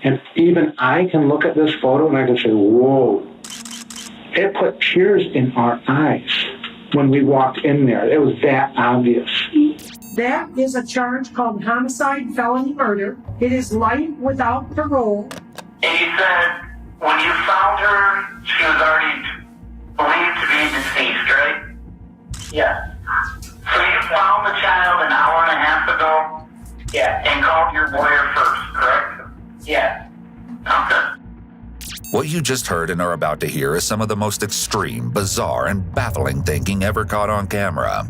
And even I can look at this photo and I can say, whoa. It put tears in our eyes when we walked in there. It was that obvious. That is a charge called homicide felony murder. It is life without parole. And you said when you found her, she was already believed to be deceased, right? Yeah. So you found the child an hour and a half ago? Yeah. And called your lawyer first, correct? Yeah. Okay. What you just heard and are about to hear is some of the most extreme, bizarre, and baffling thinking ever caught on camera.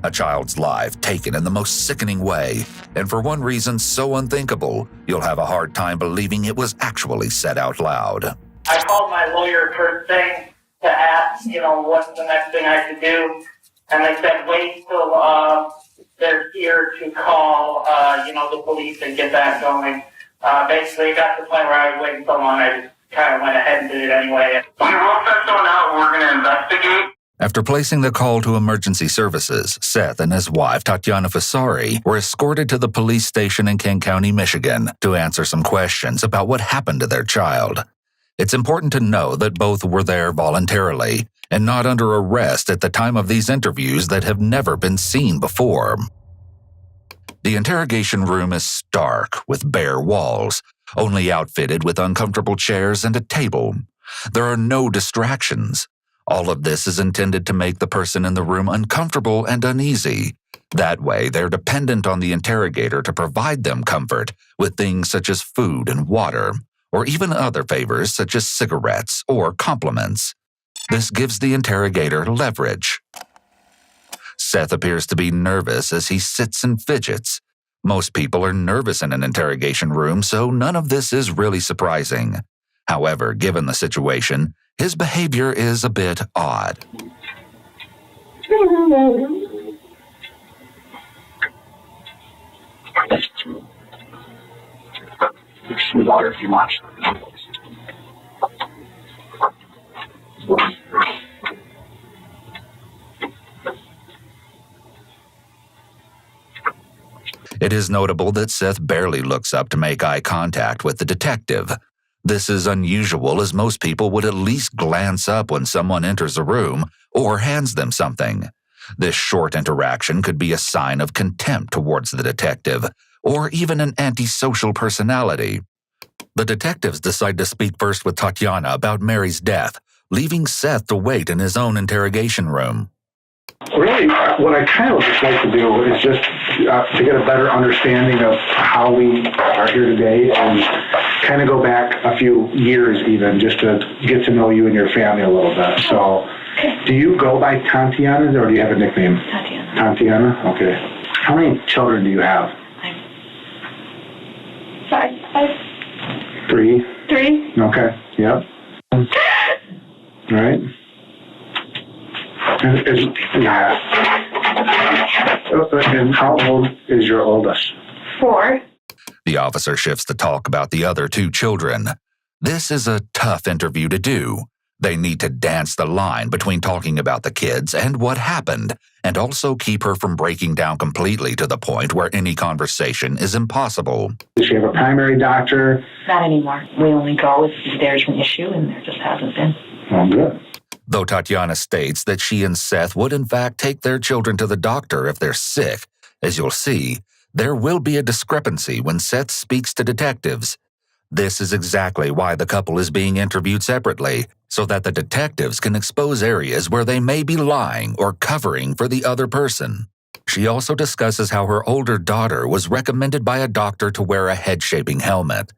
A child's life taken in the most sickening way, and for one reason so unthinkable, you'll have a hard time believing it was actually said out loud. I called my lawyer first thing to ask, what's the next thing I should do, and they said wait till they're here to call, the police and get that going. Basically, it got to the point where I was waiting so long, I just kind of went ahead and did it anyway. We will send someone out, we're going to investigate. After placing the call to emergency services, Seth and his wife, Tatiana were escorted to the police station in King County, Michigan, to answer some questions about what happened to their child. It's important to know that both were there voluntarily and not under arrest at the time of these interviews that have never been seen before. The interrogation room is stark, with bare walls, only outfitted with uncomfortable chairs and a table. There are no distractions. All of this is intended to make the person in the room uncomfortable and uneasy. That way, they're dependent on the interrogator to provide them comfort with things such as food and water, or even other favors such as cigarettes or compliments. This gives the interrogator leverage. Seth appears to be nervous as he sits and fidgets. Most people are nervous in an interrogation room, so none of this is really surprising. However, given the situation, his behavior is a bit odd. Some water if you want. It is notable that Seth barely looks up to make eye contact with the detective. This is unusual, as most people would at least glance up when someone enters a room or hands them something. This short interaction could be a sign of contempt towards the detective, or even an antisocial personality. The detectives decide to speak first with Tatiana about Mary's death, leaving Seth to wait in his own interrogation room. Really, what I kind of would just like to do is just to get a better understanding of how we are here today and kind of go back a few years even, just to get to know you and your family a little bit. So, do you go by Tatiana or do you have a nickname? Tatiana. Tatiana? Okay. How many children do you have? Five. Three? Okay, yep. All right. And how old is your oldest? 4. The officer shifts to talk about the other 2 children. This is a tough interview to do. They need to dance the line between talking about the kids and what happened, and also keep her from breaking down completely to the point where any conversation is impossible. Does she have a primary doctor? Not anymore. We only go if there's an issue, and there just hasn't been. Oh, good. Though Tatiana states that she and Seth would in fact take their children to the doctor if they're sick, as you'll see, there will be a discrepancy when Seth speaks to detectives. This is exactly why the couple is being interviewed separately, so that the detectives can expose areas where they may be lying or covering for the other person. She also discusses how her older daughter was recommended by a doctor to wear a head-shaping helmet.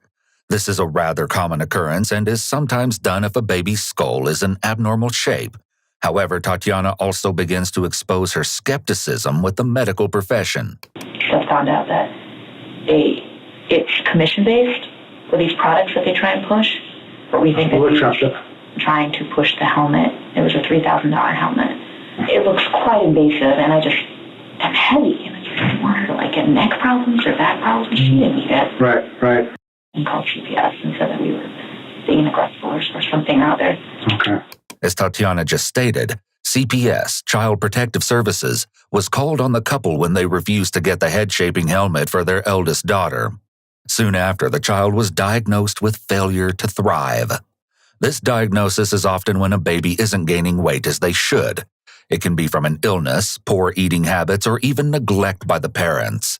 This is a rather common occurrence and is sometimes done if a baby's skull is an abnormal shape. However, Tatiana also begins to expose her skepticism with the medical profession. I found out that it's commission-based for these products that they try and push, but we think that he's trying to push the helmet. It was a $3,000 helmet. It looks quite invasive, and I'm heavy, and I just didn't want her to get neck problems or back problems. She didn't need it. Right. And called CPS and said that we were being aggressive or something out there. Okay. As Tatiana just stated, CPS, Child Protective Services, was called on the couple when they refused to get the head-shaping helmet for their eldest daughter. Soon after, the child was diagnosed with failure to thrive. This diagnosis is often when a baby isn't gaining weight as they should. It can be from an illness, poor eating habits, or even neglect by the parents.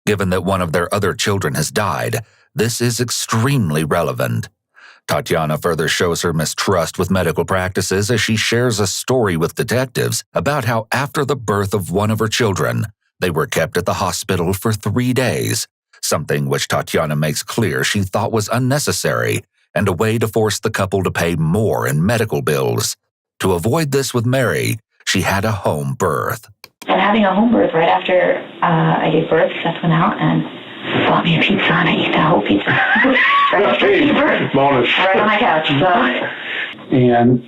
Given that one of their other children has died, this is extremely relevant. Tatiana further shows her mistrust with medical practices as she shares a story with detectives about how after the birth of one of her children, they were kept at the hospital for 3 days, something which Tatiana makes clear she thought was unnecessary and a way to force the couple to pay more in medical bills. To avoid this with Mary, she had a home birth. And having a home birth right after I gave birth, Seth went out and bought me a pizza, and I ate that whole pizza. Right after I gave birth. Bonus. Right on my couch. So. And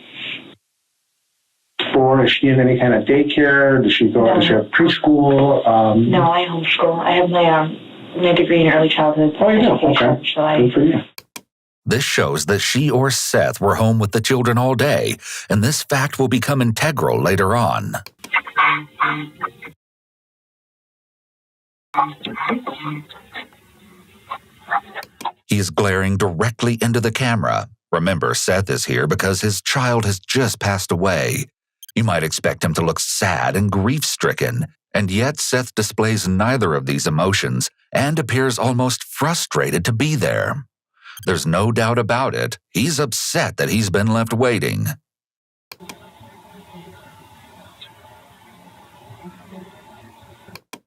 is she in any kind of daycare? Does she go? No. Does she have preschool? No, I homeschool. I have my degree in early childhood education. Okay. So Good for you. This shows that she or Seth were home with the children all day, and this fact will become integral later on. He is glaring directly into the camera. Remember, Seth is here because his child has just passed away. You might expect him to look sad and grief-stricken, and yet Seth displays neither of these emotions and appears almost frustrated to be there. There's no doubt about it. He's upset that he's been left waiting.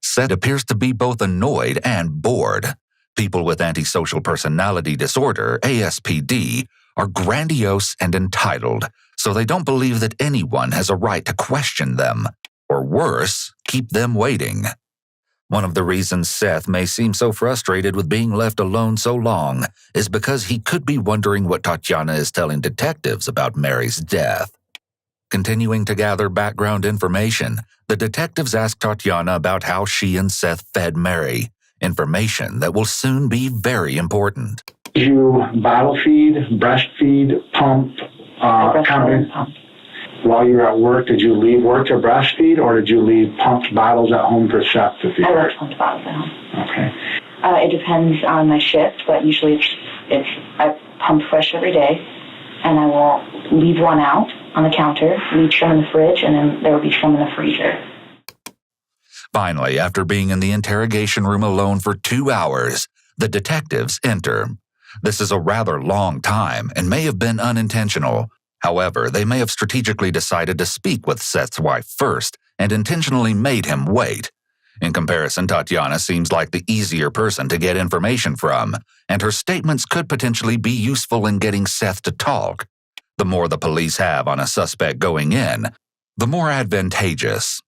Seth appears to be both annoyed and bored. People with antisocial personality disorder, ASPD, are grandiose and entitled, so they don't believe that anyone has a right to question them, or worse, keep them waiting. One of the reasons Seth may seem so frustrated with being left alone so long is because he could be wondering what Tatiana is telling detectives about Mary's death. Continuing to gather background information, the detectives ask Tatiana about how she and Seth fed Mary, information that will soon be very important. Did you bottle feed, breastfeed, pump, while you were at work? Did you leave work to breastfeed, or did you leave pumped bottles at home for Seth to feed? I left pumped bottles at home. Okay. It depends on my shift, but usually I pump fresh every day, and I will leave one out on the counter, leave some in the fridge, and then there will be some in the freezer. Finally, after being in the interrogation room alone for 2 hours, the detectives enter. This is a rather long time and may have been unintentional. However, they may have strategically decided to speak with Seth's wife first and intentionally made him wait. In comparison, Tatiana seems like the easier person to get information from, and her statements could potentially be useful in getting Seth to talk. The more the police have on a suspect going in, the more advantageous.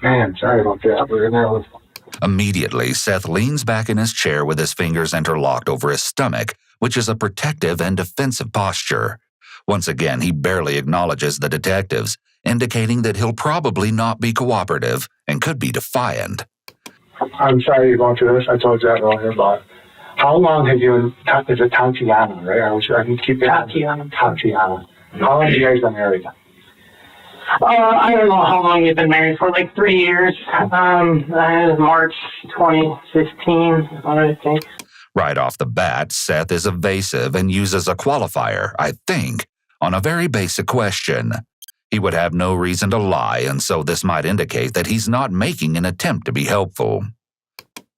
Man, sorry about that. We're in there with... Immediately, Seth leans back in his chair with his fingers interlocked over his stomach, which is a protective and defensive posture. Once again, he barely acknowledges the detectives, indicating that he'll probably not be cooperative and could be defiant. I'm sorry you're going through this. I told you that earlier, but how long have you is it Tatiana, right? I can keep it. Tatiana. How long have you guys been married? I don't know how long you've been married for, like 3 years. March 2015, I think. Right off the bat, Seth is evasive and uses a qualifier, I think, on a very basic question. He would have no reason to lie, and so this might indicate that he's not making an attempt to be helpful.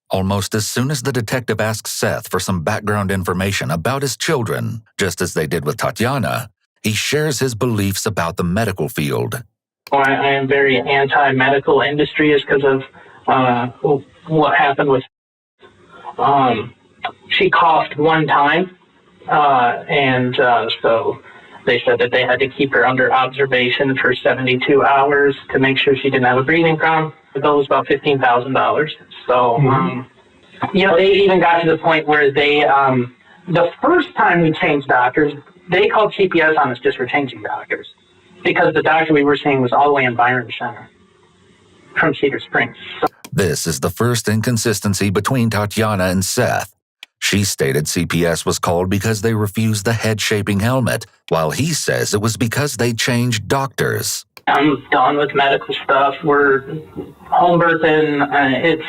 Almost as soon as the detective asks Seth for some background information about his children, just as they did with Tatiana, he shares his beliefs about the medical field. I am very anti-medical industry is because of what happened with... she coughed one time, so they said that they had to keep her under observation for 72 hours to make sure she didn't have a breathing problem. The bill was about $15,000. So, they even got to the point where they, the first time we changed doctors, they called CPS on us just for changing doctors, because the doctor we were seeing was all the way in Byron Center from Cedar Springs. This is the first inconsistency between Tatiana and Seth. She stated CPS was called because they refused the head-shaping helmet, while he says it was because they changed doctors. I'm done with medical stuff. We're home birthing. It's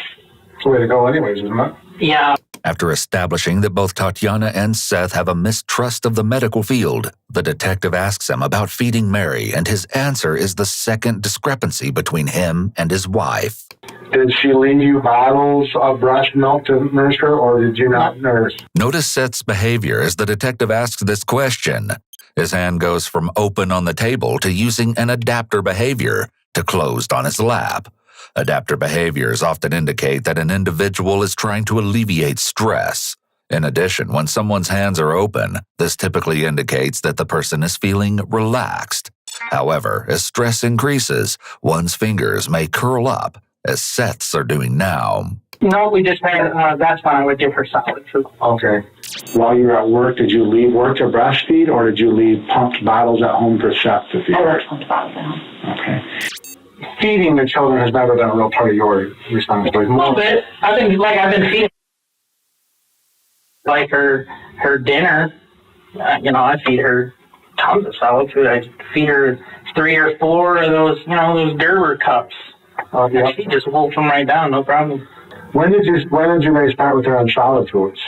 the way to go anyways, isn't it? Yeah. After establishing that both Tatiana and Seth have a mistrust of the medical field, the detective asks him about feeding Mary, and his answer is the second discrepancy between him and his wife. Did she leave you bottles of breast milk to nurse her, or did you not nurse? Notice Seth's behavior as the detective asks this question. His hand goes from open on the table to using an adapter behavior to closed on his lap. Adapter behaviors often indicate that an individual is trying to alleviate stress. In addition, when someone's hands are open, this typically indicates that the person is feeling relaxed. However, as stress increases, one's fingers may curl up, as Seth's are doing now. No, we just had, that's when I would give her solid food. Okay. While you were at work, did you leave work to breastfeed, or did you leave pumped bottles at home for Seth to feed? I left pumped bottles at home. Okay. Feeding the children has never been a real part of your responsibility. A little bit. I've been feeding like her dinner. I feed her tons of solid food. I feed her 3 or 4 of those, those Gerber cups. Yep. She just wolfs them right down, no problem. When did you guys start with her on solid foods?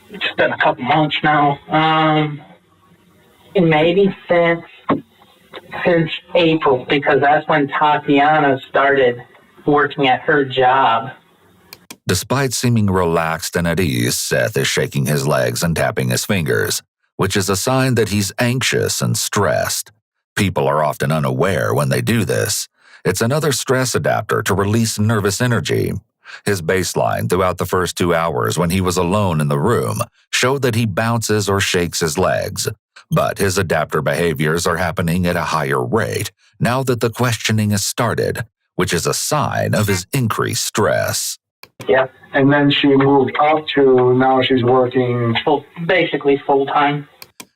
It's been a couple months now. Maybe since April, because that's when Tatiana started working at her job. Despite seeming relaxed and at ease, Seth is shaking his legs and tapping his fingers, which is a sign that he's anxious and stressed. People are often unaware when they do this. It's another stress adapter to release nervous energy. His baseline throughout the first 2 hours when he was alone in the room showed that he bounces or shakes his legs. But his adapter behaviors are happening at a higher rate now that the questioning has started, which is a sign of his increased stress. Yeah. And then she moved up to, now she's working basically full time.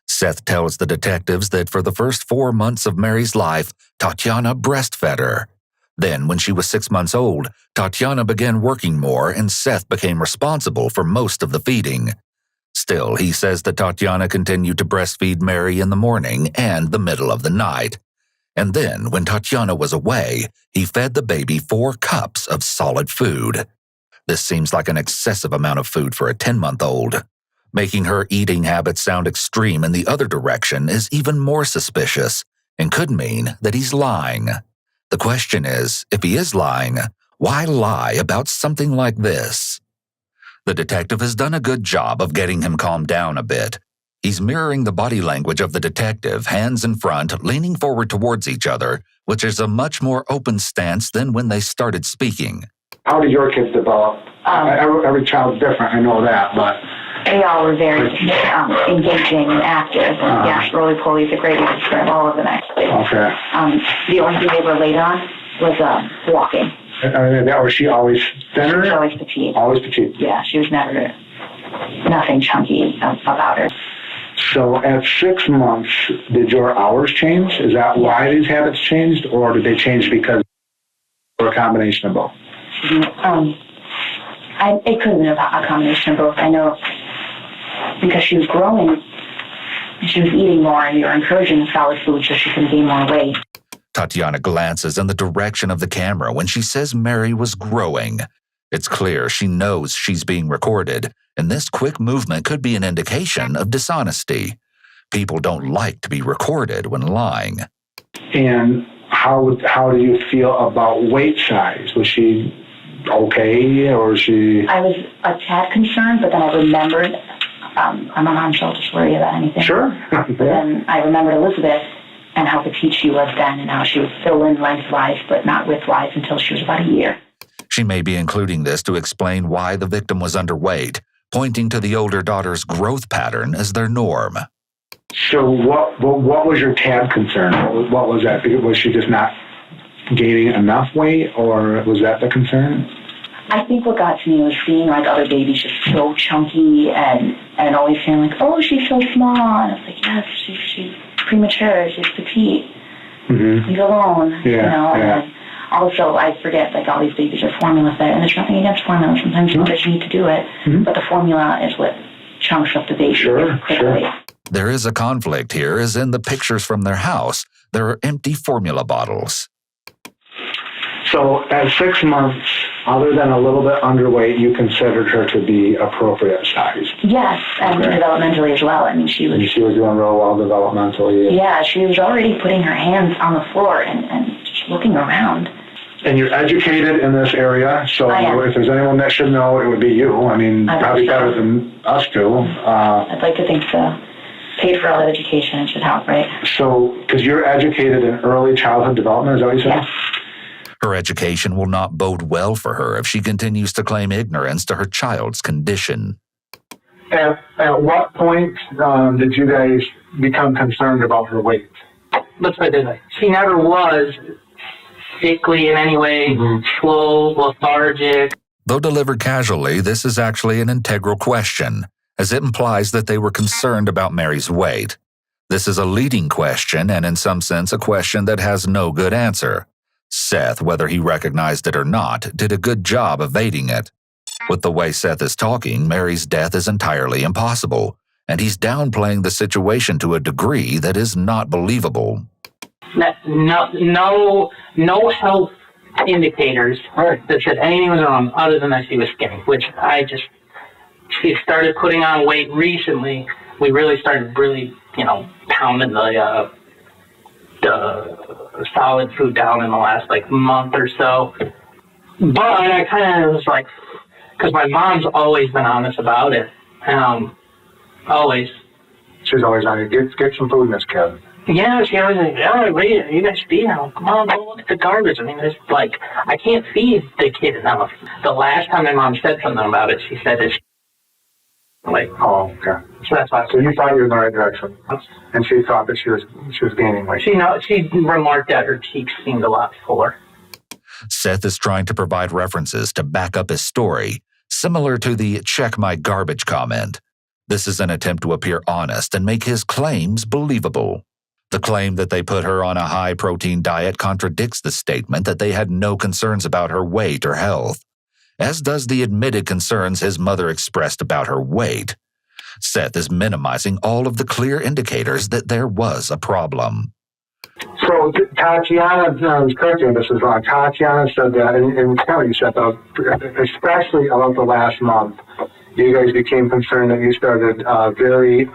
Seth tells the detectives that for the first 4 months of Mary's life, Tatiana breastfed her. Then, when she was 6 months old, Tatiana began working more and Seth became responsible for most of the feeding. Still, he says that Tatiana continued to breastfeed Mary in the morning and the middle of the night. And then, when Tatiana was away, he fed the baby 4 cups of solid food. This seems like an excessive amount of food for a 10-month-old. Making her eating habits sound extreme in the other direction is even more suspicious and could mean that he's lying. The question is, if he is lying, why lie about something like this? The detective has done a good job of getting him calmed down a bit. He's mirroring the body language of the detective, hands in front, leaning forward towards each other, which is a much more open stance than when they started speaking. How did your kids develop? Every child's different, I know that, but... They all were very engaging and active. And yeah, roly-poly is a great way to describe all of them, actually. Okay. The only thing they were late on was walking. Was she always thinner? She was always petite. Always petite. Yeah, she was never, nothing chunky about her. So at 6 months, did your hours change? Is that why these habits changed, or did they change because or a combination of both? It could have been a combination of both. I know because she was growing, she was eating more, and you were encouraging the solid food so she can gain more weight. Tatiana glances in the direction of the camera when she says Mary was growing. It's clear she knows she's being recorded, and this quick movement could be an indication of dishonesty. People don't like to be recorded when lying. And how do you feel about weight size? Was she okay, or was she... I was a tad concerned, but then I remembered, I'm a mom, so I'll just worry about anything. Sure. But then I remembered Elizabeth and how petite she was then, and how she would fill in lengthwise, but not widthwise until she was about a year. She may be including this to explain why the victim was underweight, pointing to the older daughter's growth pattern as their norm. So what was your tad concern? What was that? Was she just not gaining enough weight, or was that the concern? I think what got to me was seeing like other babies just so chunky and always feeling like, oh, she's so small. And I was like, yes, she's premature, she's petite. Mm-hmm. Leave alone, yeah, you know. Yeah. And also, I forget, like all these babies are formula fed, and there's nothing against formula. Sometimes mothers need to do it, but the formula is what chunks up the baby quickly. There is a conflict here, as in the pictures from their house. there are empty formula bottles. So at 6 months, other than a little bit underweight, you considered her to be appropriate size. Yes, and Okay. developmentally as well. I mean, she was doing real well developmentally. Yeah, she was already putting her hands on the floor and just looking around. And you're educated in this area, so I am. if there's anyone that should know, it would be you. I mean, I think probably so. better than us do. I'd like to think so. Paid for all that education, it should help, right? So, because you're educated in early childhood development, is that what you said? Yes. Her education will not bode well for her if she continues to claim ignorance to her child's condition. At what point did you guys become concerned about her weight? Let's put it this way. She never was sickly in any way, slow, lethargic. Though delivered casually, this is actually an integral question, as it implies that they were concerned about Mary's weight. This is a leading question and in some sense a question that has no good answer. Seth, whether he recognized it or not, did a good job evading it. With the way Seth is talking, Mary's death is entirely impossible, and he's downplaying the situation to a degree that is not believable. No health indicators that said anything was wrong other than that she was skinny, which she started putting on weight recently. We really started pounding the solid food down in the last month or so. But I kind of was like, because my mom's always been honest about it. Always. She's always on it. Get some food in this kid. Yeah, she always like, you guys feed now. Come on, go look at the garbage. I mean, there's I can't feed the kid enough. The last time my mom said something about it, she said it's Oh, okay. so that's why. So you thought you were in the right direction, and she thought that she was gaining weight. She remarked that her cheeks seemed a lot fuller. Seth is trying to provide references to back up his story, similar to the check my garbage comment. This is an attempt to appear honest and make his claims believable. The claim that they put her on a high-protein diet contradicts the statement that they had no concerns about her weight or health, as does the admitted concerns his mother expressed about her weight. Seth is minimizing all of the clear indicators that there was a problem. So Tatiana, correct me if this is wrong, Tatiana said that, and kind of you said that, especially about the last month, you guys became concerned that you started very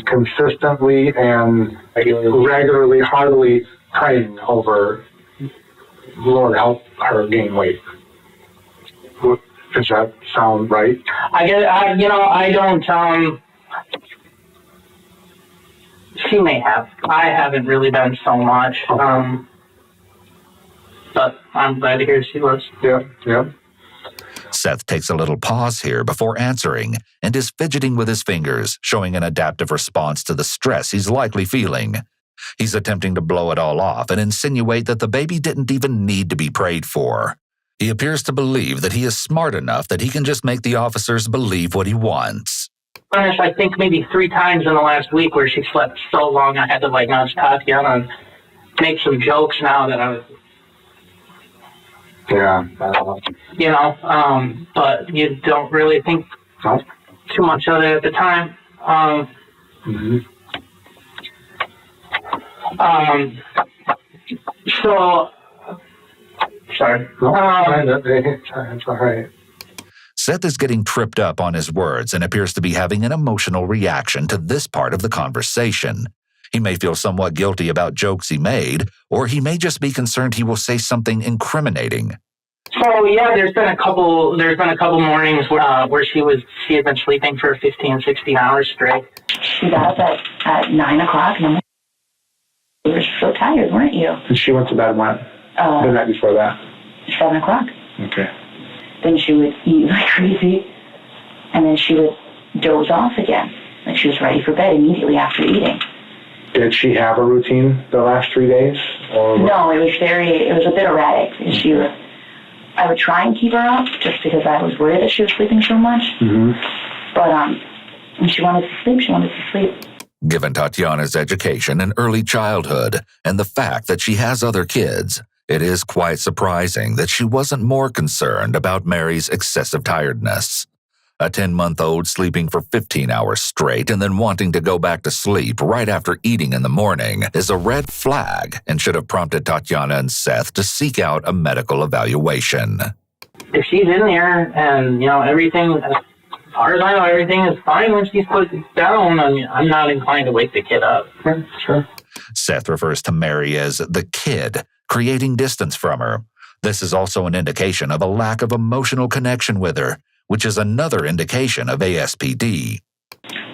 consistently and regularly, heartily praying over, Lord, help her gain weight. Does that sound right? I don't. She may have. I haven't really been so much. But I'm glad to hear she was. Yeah. Seth takes a little pause here before answering and is fidgeting with his fingers, showing an adaptive response to the stress he's likely feeling. He's attempting to blow it all off and insinuate that the baby didn't even need to be prayed for. He appears to believe that he is smart enough that he can just make the officers believe what he wants. I think maybe 3 times in the last week where she slept so long I had to nudge Tatiana and make some jokes now that I was... Yeah. But you don't really think too much of it at the time. So... Sorry. That's all right. Seth is getting tripped up on his words and appears to be having an emotional reaction to this part of the conversation. He may feel somewhat guilty about jokes he made, or he may just be concerned he will say something incriminating. So yeah, there's been a couple mornings where she had been sleeping for 15, 16 hours straight. She got up at 9 o'clock, and you were so tired, weren't you? And she went to bed when? The night before that? 7 o'clock. Okay. Then she would eat like crazy, and then she would doze off again. Like she was ready for bed immediately after eating. Did she have a routine the last 3 days? Or No, it was a bit erratic. I would try and keep her up just because I was worried that she was sleeping so much. But when she wanted to sleep, she wanted to sleep. Given Tatiana's education in early childhood and the fact that she has other kids, it is quite surprising that she wasn't more concerned about Mary's excessive tiredness. A 10-month-old sleeping for 15 hours straight and then wanting to go back to sleep right after eating in the morning is a red flag and should have prompted Tatiana and Seth to seek out a medical evaluation. If she's in there and, everything, as far as I know, everything is fine when she's put down, I'm not inclined to wake the kid up. Sure. Seth refers to Mary as the kid, creating distance from her. This is also an indication of a lack of emotional connection with her, which is another indication of ASPD.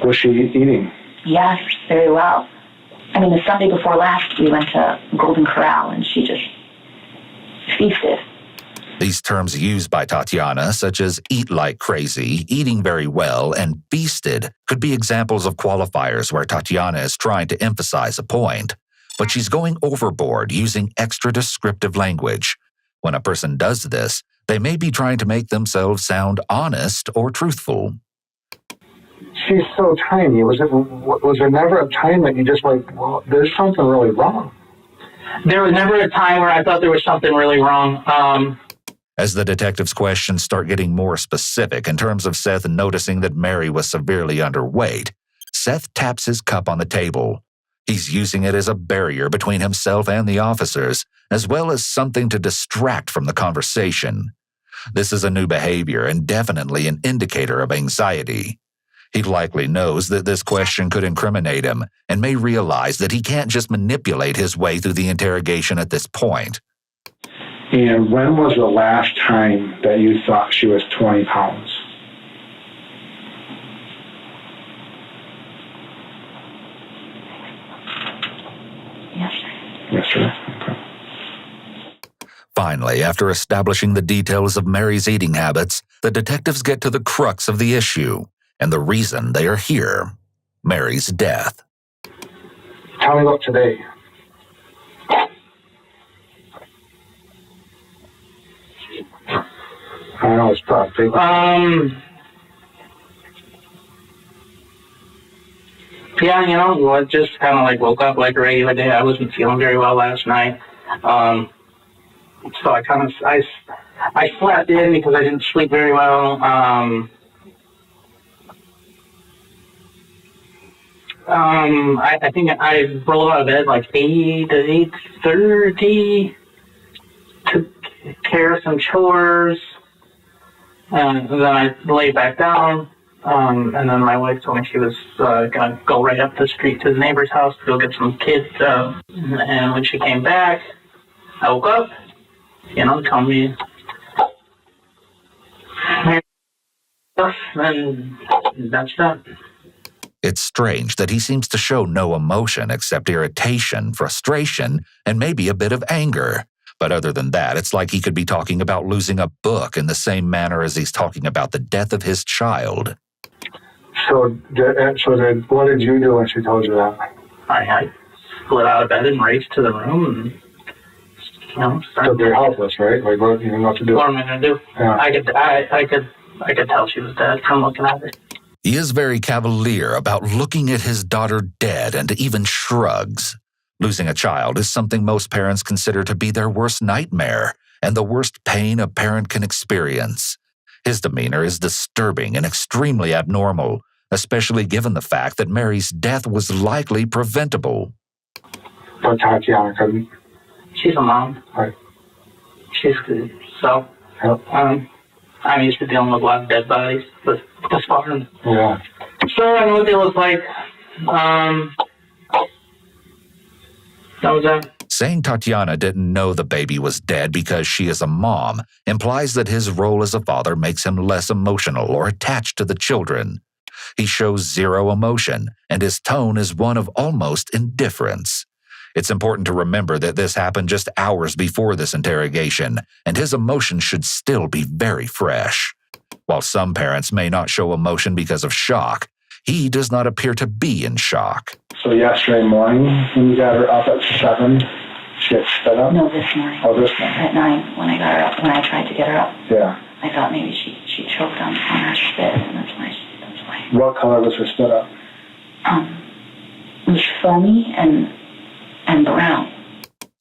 Was she eating? Yes, very well. The Sunday before last, we went to Golden Corral, and she just feasted. These terms used by Tatiana, such as eat like crazy, eating very well, and feasted, could be examples of qualifiers where Tatiana is trying to emphasize a point, but she's going overboard using extra descriptive language. When a person does this, they may be trying to make themselves sound honest or truthful. She's so tiny. Was there never a time that you just well, there's something really wrong? There was never a time where I thought there was something really wrong. As the detective's questions start getting more specific in terms of Seth noticing that Mary was severely underweight, Seth taps his cup on the table. He's using it as a barrier between himself and the officers, as well as something to distract from the conversation. This is a new behavior and definitely an indicator of anxiety. He likely knows that this question could incriminate him and may realize that he can't just manipulate his way through the interrogation at this point. And when was the last time that you thought she was 20 pounds? Yesterday. Yesterday. Okay. Finally, after establishing the details of Mary's eating habits, the detectives get to the crux of the issue and the reason they are here: Mary's death. Tell me about today. I know it's tough. Yeah, I just kind of woke up like a regular day. I wasn't feeling very well last night. So I slept in because I didn't sleep very well. I think I rolled out of bed 8 to 8:30, took care of some chores, and then I lay back down. And then my wife told me she was gonna go right up the street to the neighbor's house to go get some kids. And when she came back, I woke up, told me, and that's that. It's strange that he seems to show no emotion except irritation, frustration, and maybe a bit of anger. But other than that, it's like he could be talking about losing a book in the same manner as he's talking about the death of his child. So what did you do when she told you that? I split out of bed and raced to the room and, So you're helpless, right? You didn't know what to do. What am I going to do? Yeah. I could tell she was dead from looking at her. He is very cavalier about looking at his daughter dead and even shrugs. Losing a child is something most parents consider to be their worst nightmare and the worst pain a parent can experience. His demeanor is disturbing and extremely abnormal, especially given the fact that Mary's death was likely preventable. But Tatiana couldn't. She's a mom. Right. She's good. So, Yep. I'm used to dealing with a lot of dead bodies with this farm. Yeah. So I know what they look like. That was that. Saying Tatiana didn't know the baby was dead because she is a mom implies that his role as a father makes him less emotional or attached to the children. He shows zero emotion, and his tone is one of almost indifference. It's important to remember that this happened just hours before this interrogation, and his emotions should still be very fresh. While some parents may not show emotion because of shock, he does not appear to be in shock. So yesterday morning, when you got her up at 7, she had spit up? No, this morning. Oh, this morning. At 9, when I got her up, when I tried to get her up, Yeah. I thought maybe she choked on her spit, and that's why. What color was her spit up? It was foamy and brown.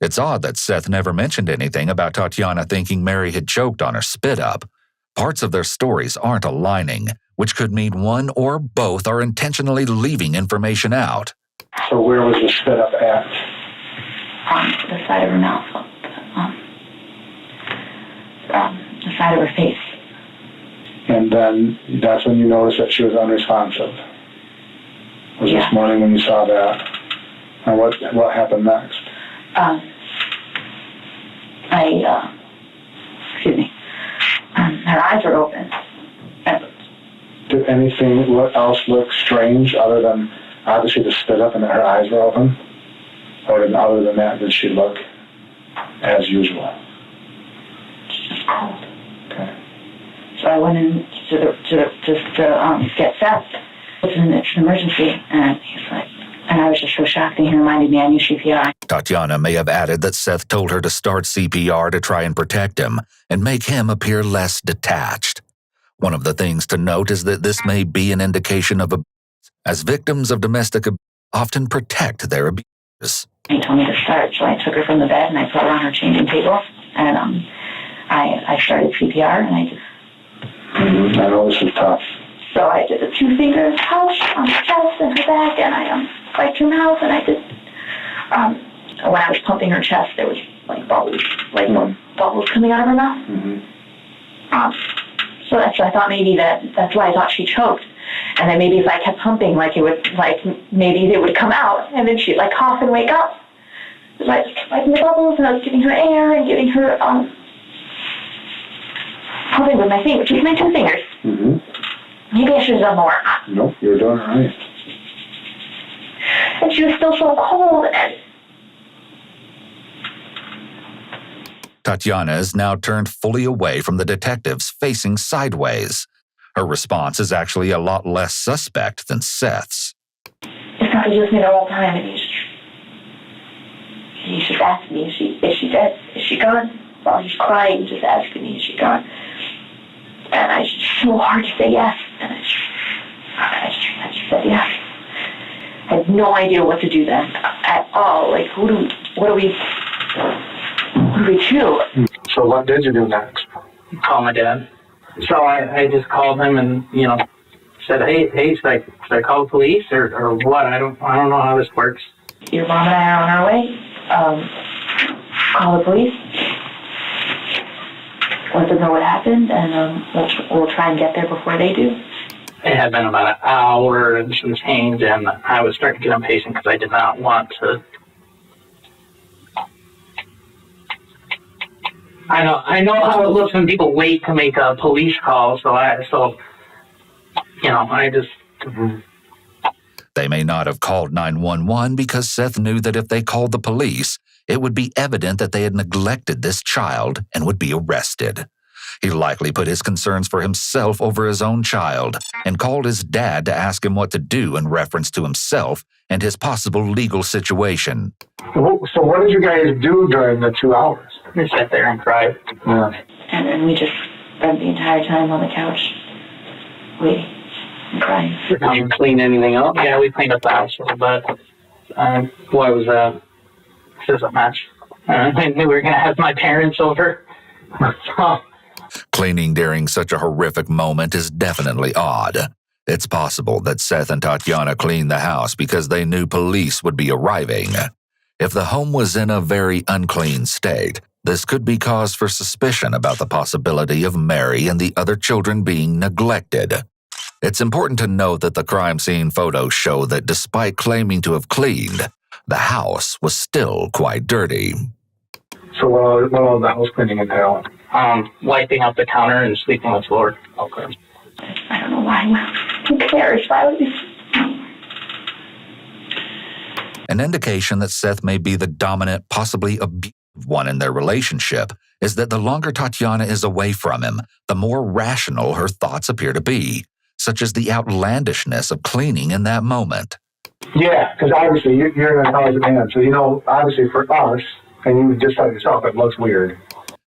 It's odd that Seth never mentioned anything about Tatiana thinking Mary had choked on her spit up. Parts of their stories aren't aligning, which could mean one or both are intentionally leaving information out. So where was the spit up at? On the side of her mouth, the side of her face. And then that's when you noticed that she was unresponsive. Was Yeah. this morning when you saw that? And what happened next? Excuse me. Her eyes were open. Did anything else look strange other than obviously the spit up and that her eyes were open? Or other than that, did she look as usual? She's just cold. Okay. So I went in to get Seth. It's an emergency, and he's like, and I was just so shocked, and he reminded me I knew CPR. Tatiana may have added that Seth told her to start CPR to try and protect him and make him appear less detached. One of the things to note is that this may be an indication of abuse, as victims of domestic abuse often protect their abusers. He told me to start, so I took her from the bed and I put her on her changing table, and I started CPR, and I did. Mm-hmm. I know this is tough. So I did a 2-finger touch on her chest and her back, and I wiped her mouth, and I did. When I was pumping her chest, there was like bubbles, bubbles coming out of her mouth. Mm-hmm. So I thought maybe that's why I thought she choked. And then maybe if I kept pumping, maybe they would come out, and then she'd cough and wake up. So I just kept wiping the bubbles, and I was giving her air and giving her pumping with my fingers, with my 2 fingers. Mm-hmm. Maybe I should have done more. Nope, you're doing it right. And she was still so cold, and Tatiana is now turned fully away from the detectives, facing sideways. Her response is actually a lot less suspect than Seth's. it's not just me the whole time, and he just asked me, is she dead? Is she gone? While he's crying, just asking me, is she gone? And I just so hard to say yes, and I just said yes. I had no idea what to do then at all. What do we do? So what did you do next? Call my dad. So I just called him and, said, hey, should I call the police or what? I don't know how this works. Your mom and I are on our way. Call the police. Let them know what happened, and we'll try and get there before they do. It had been about an hour and some change, and I was starting to get impatient because I did not want to. I know how it looks when people wait to make a police call, They may not have called 911 because Seth knew that if they called the police, it would be evident that they had neglected this child and would be arrested. He likely put his concerns for himself over his own child and called his dad to ask him what to do in reference to himself and his possible legal situation. So what did you guys do during the 2 hours? We sat there and cried. Yeah. And then we just spent the entire time on the couch, waiting and crying. Did you clean anything up? Yeah, we cleaned up the house a little bit. Why was that? Doesn't match. I knew we were going to have my parents over. Cleaning during such a horrific moment is definitely odd. It's possible that Seth and Tatiana cleaned the house because they knew police would be arriving. If the home was in a very unclean state, this could be cause for suspicion about the possibility of Mary and the other children being neglected. It's important to note that the crime scene photos show that despite claiming to have cleaned, the house was still quite dirty. So what all that was cleaning entail? Wiping out the counter and sweeping the floor. Okay. I don't know why. Who cares? Why would you? An indication that Seth may be the dominant, possibly abusive one in their relationship is that the longer Tatiana is away from him, the more rational her thoughts appear to be, such as the outlandishness of cleaning in that moment. Yeah, because obviously you're an intelligent man, so obviously for us, and you just said yourself, it looks weird.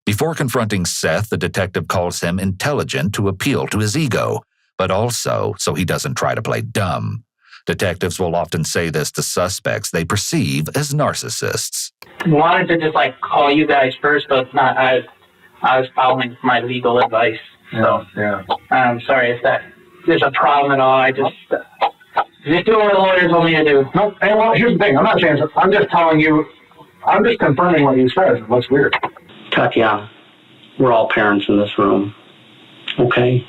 Before confronting Seth, the detective calls him intelligent to appeal to his ego, but also so he doesn't try to play dumb. Detectives will often say this to suspects they perceive as narcissists. I wanted to just call you guys first, but not. I was following my legal advice. So, Yeah. I'm sorry if that is a problem at all. I just doing what the lawyers want me to do. No, hey, well, here's the thing. I'm not saying, I'm just telling you, I'm just confirming what you said. It looks weird. Tatiana, we're all parents in this room, okay?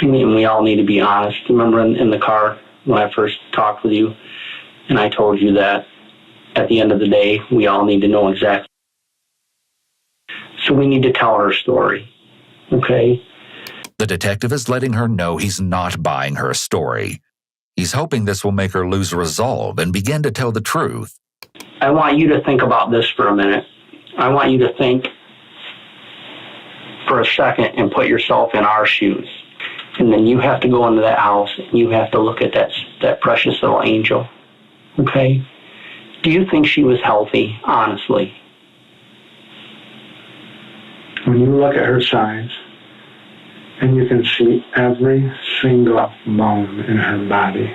And we all need to be honest. Remember in the car when I first talked with you, and I told you that at the end of the day, we all need to know exactly. So we need to tell her story, okay? The detective is letting her know he's not buying her story. He's hoping this will make her lose resolve and begin to tell the truth. I want you to think about this for a minute. I want you to think for a second and put yourself in our shoes. And then you have to go into that house and you have to look at that precious little angel, okay? Do you think she was healthy, honestly? When you look at her size, and you can see every single bone in her body,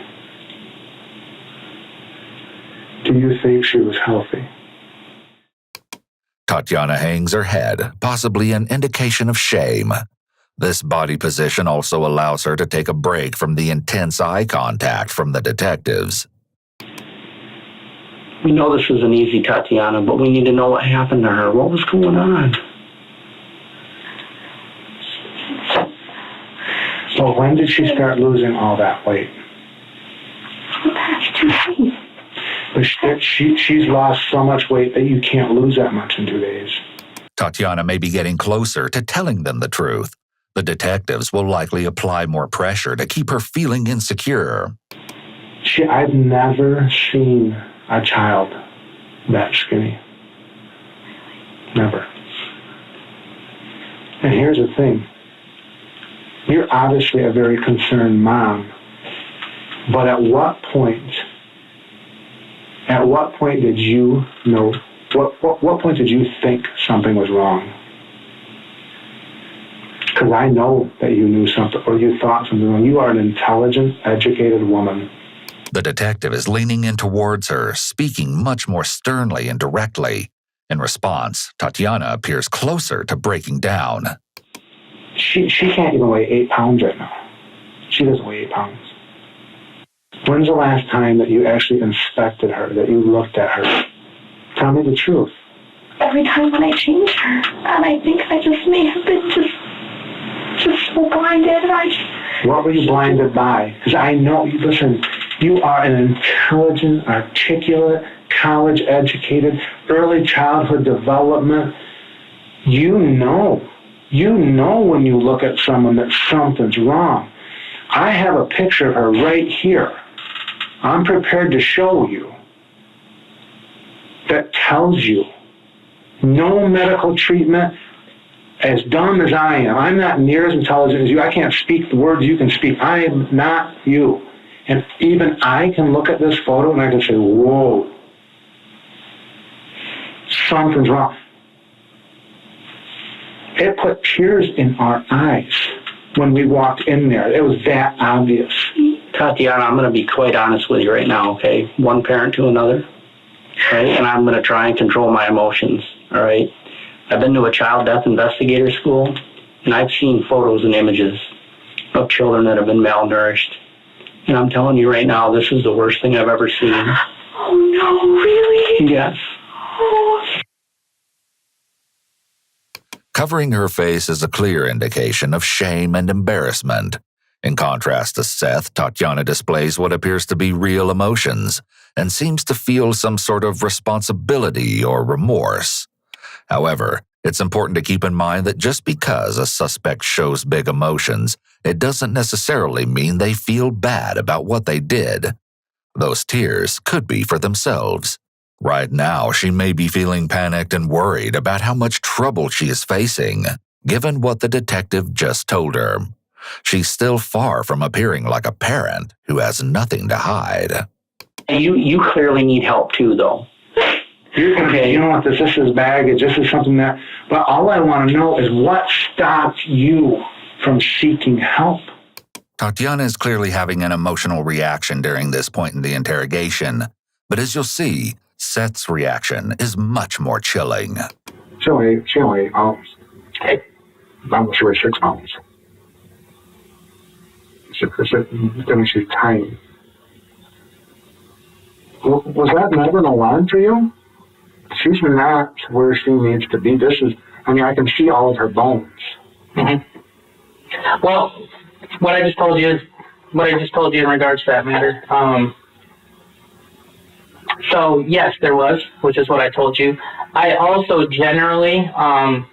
do you think she was healthy? Tatiana hangs her head, possibly an indication of shame. This body position also allows her to take a break from the intense eye contact from the detectives. We know this isn't easy, Tatiana, but we need to know what happened to her. What was going on? So when did she start losing all that weight? The past 2 days. But she's lost so much weight that you can't lose that much in 2 days. Tatiana may be getting closer to telling them the truth. The detectives will likely apply more pressure to keep her feeling insecure. I've never seen a child that skinny. Never. And here's the thing. You're obviously a very concerned mom, but at what point did you know, what point did you think something was wrong? Because I know that you knew something, or you thought something wrong. You are an intelligent, educated woman. The detective is leaning in towards her, speaking much more sternly and directly. In response, Tatiana appears closer to breaking down. She can't even weigh 8 pounds right now. She doesn't weigh 8 pounds. When's the last time that you actually inspected her, that you looked at her? Tell me the truth. Every time when I change her, and I think I just may have been just so blinded, and I just... What were you blinded by? Because I know, listen, you are an intelligent, articulate, college-educated, early childhood development. You know when you look at someone that something's wrong. I have a picture of her right here. I'm prepared to show you. That tells you no medical treatment. As dumb as I am, I'm not near as intelligent as you. I can't speak the words you can speak. I am not you. And even I can look at this photo and I can say, whoa, something's wrong. It put tears in our eyes when we walked in there. It was that obvious. Tatiana, I'm going to be quite honest with you right now, okay? One parent to another, right? And I'm going to try and control my emotions, all right? I've been to a child death investigator school, and I've seen photos and images of children that have been malnourished. And I'm telling you right now, this is the worst thing I've ever seen. Oh, no, really? Yes. Oh. Covering her face is a clear indication of shame and embarrassment. In contrast to Seth, Tatiana displays what appears to be real emotions and seems to feel some sort of responsibility or remorse. However, it's important to keep in mind that just because a suspect shows big emotions, it doesn't necessarily mean they feel bad about what they did. Those tears could be for themselves. Right now, she may be feeling panicked and worried about how much trouble she is facing, given what the detective just told her. She's still far from appearing like a parent who has nothing to hide. You clearly need help too, though. Okay. You know what, this is baggage, this is something that, but all I want to know is what stopped you from seeking help? Tatiana is clearly having an emotional reaction during this point in the interrogation, but as you'll see, Seth's reaction is much more chilling. She only 8 pounds. Okay. I'm sure 6 pounds. Then she's tiny. Was that never an alarm for you? She's not where she needs to be. I can see all of her bones. Mm-hmm. Well, what I just told you in regards to that matter. So yes, there was, which is what I told you. I also generally, I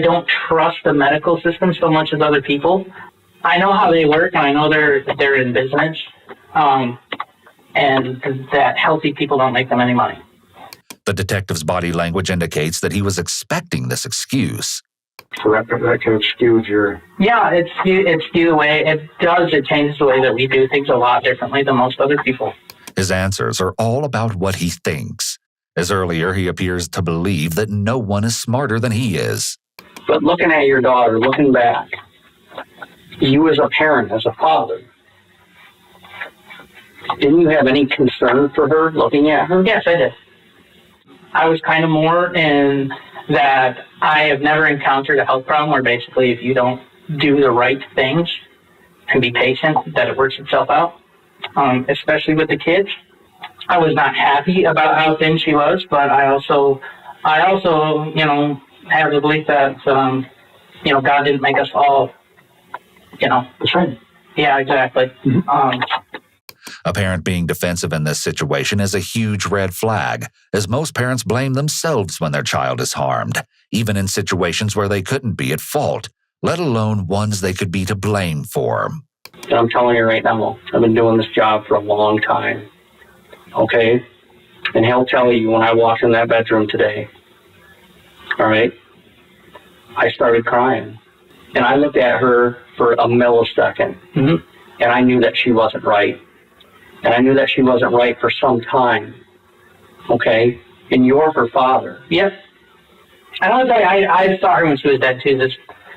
don't trust the medical system so much as other people. I know how they work, and I know they're in business, and that healthy people don't make them any money. The detective's body language indicates that he was expecting this excuse. So that can excuse your... Yeah, it's the way it does. It changes the way that we do things a lot differently than most other people. His answers are all about what he thinks. As earlier, he appears to believe that no one is smarter than he is. But looking at your daughter, looking back, you as a parent, as a father, didn't you have any concern for her looking at her? Yes, I did. I was kind of more in that I have never encountered a health problem where basically if you don't do the right things and be patient, that it works itself out, especially with the kids. I was not happy about how thin she was, but I also, have the belief that, God didn't make us all, the same. Yeah, exactly. Mm-hmm. A parent being defensive in this situation is a huge red flag, as most parents blame themselves when their child is harmed, even in situations where they couldn't be at fault, let alone ones they could be to blame for. I'm telling you right now, I've been doing this job for a long time. Okay? And he'll tell you when I walked in that bedroom today, all right, I started crying. And I looked at her for a millisecond, and I knew that she wasn't right. And I knew that she wasn't right for some time. Okay? And you're her father. Yep. And I'll tell you, I saw her when she was dead too.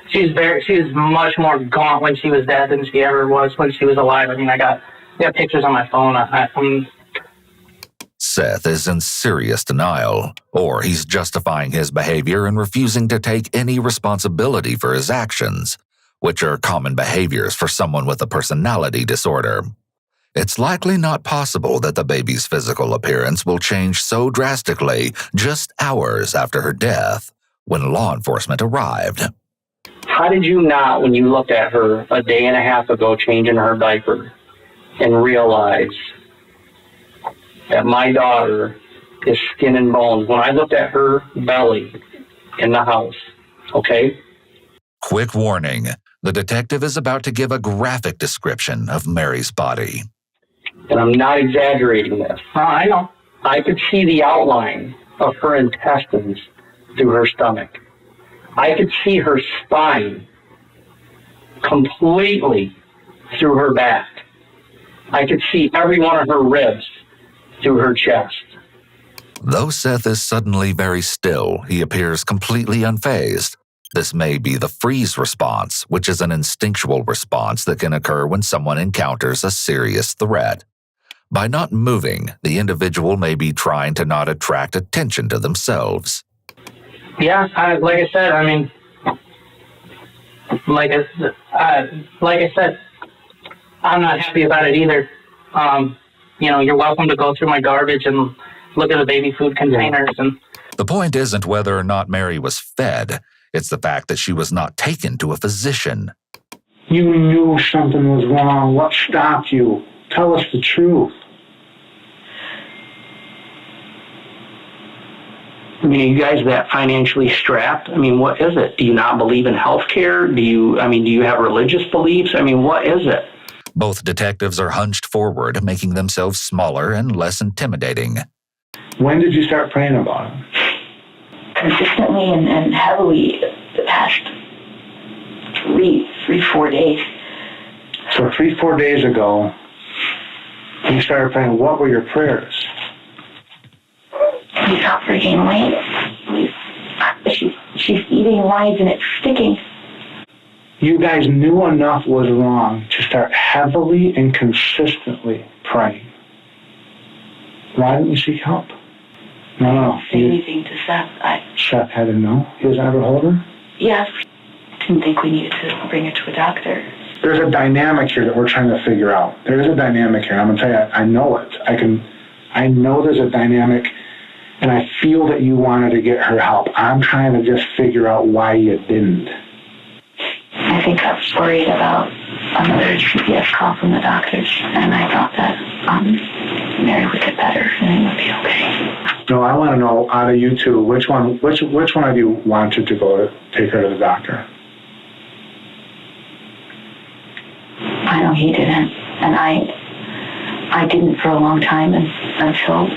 She was much more gaunt when she was dead than she ever was when she was alive. I mean, I got pictures on my phone. Seth is in serious denial, or he's justifying his behavior and refusing to take any responsibility for his actions, which are common behaviors for someone with a personality disorder. It's likely not possible that the baby's physical appearance will change so drastically just hours after her death, when law enforcement arrived. How did you not, when you looked at her a day and a half ago changing her diaper, and realize that my daughter is skin and bones? When I looked at her belly in the house, okay? Quick warning, the detective is about to give a graphic description of Mary's body. And I'm not exaggerating this. I know. I could see the outline of her intestines through her stomach. I could see her spine completely through her back. I could see every one of her ribs through her chest. Though Seth is suddenly very still, he appears completely unfazed. This may be the freeze response, which is an instinctual response that can occur when someone encounters a serious threat. By not moving, the individual may be trying to not attract attention to themselves. Yeah, like I said, I'm not happy about it either. You're welcome to go through my garbage and look at the baby food containers. And the point isn't whether or not Mary was fed. It's the fact that she was not taken to a physician. You knew something was wrong. What stopped you? Tell us the truth. I mean, are you guys that financially strapped? I mean, what is it? Do you not believe in healthcare? Do you have religious beliefs? I mean, what is it? Both detectives are hunched forward, making themselves smaller and less intimidating. When did you start praying about it? Consistently and heavily the past 4 days. So 4 days ago, you started praying. What were your prayers? Please help her gain weight. She's eating lines and it's sticking. You guys knew enough was wrong to start heavily and consistently praying. Why didn't you seek help? No. Say anything to Seth. Seth had to know? He doesn't ever hold her? Yes. To didn't think we needed to bring her to a doctor. There's a dynamic here that we're trying to figure out. There is a dynamic here. I'm going to tell you, I know it. I know there's a dynamic, and I feel that you wanted to get her help. I'm trying to just figure out why you didn't. I think I was worried about another CPS call from the doctors, and I thought that Mary would get better and it would be okay. No, I want to know, out of you two, which one of you wanted to go to take her to the doctor? I know he didn't, and I didn't for a long time, and until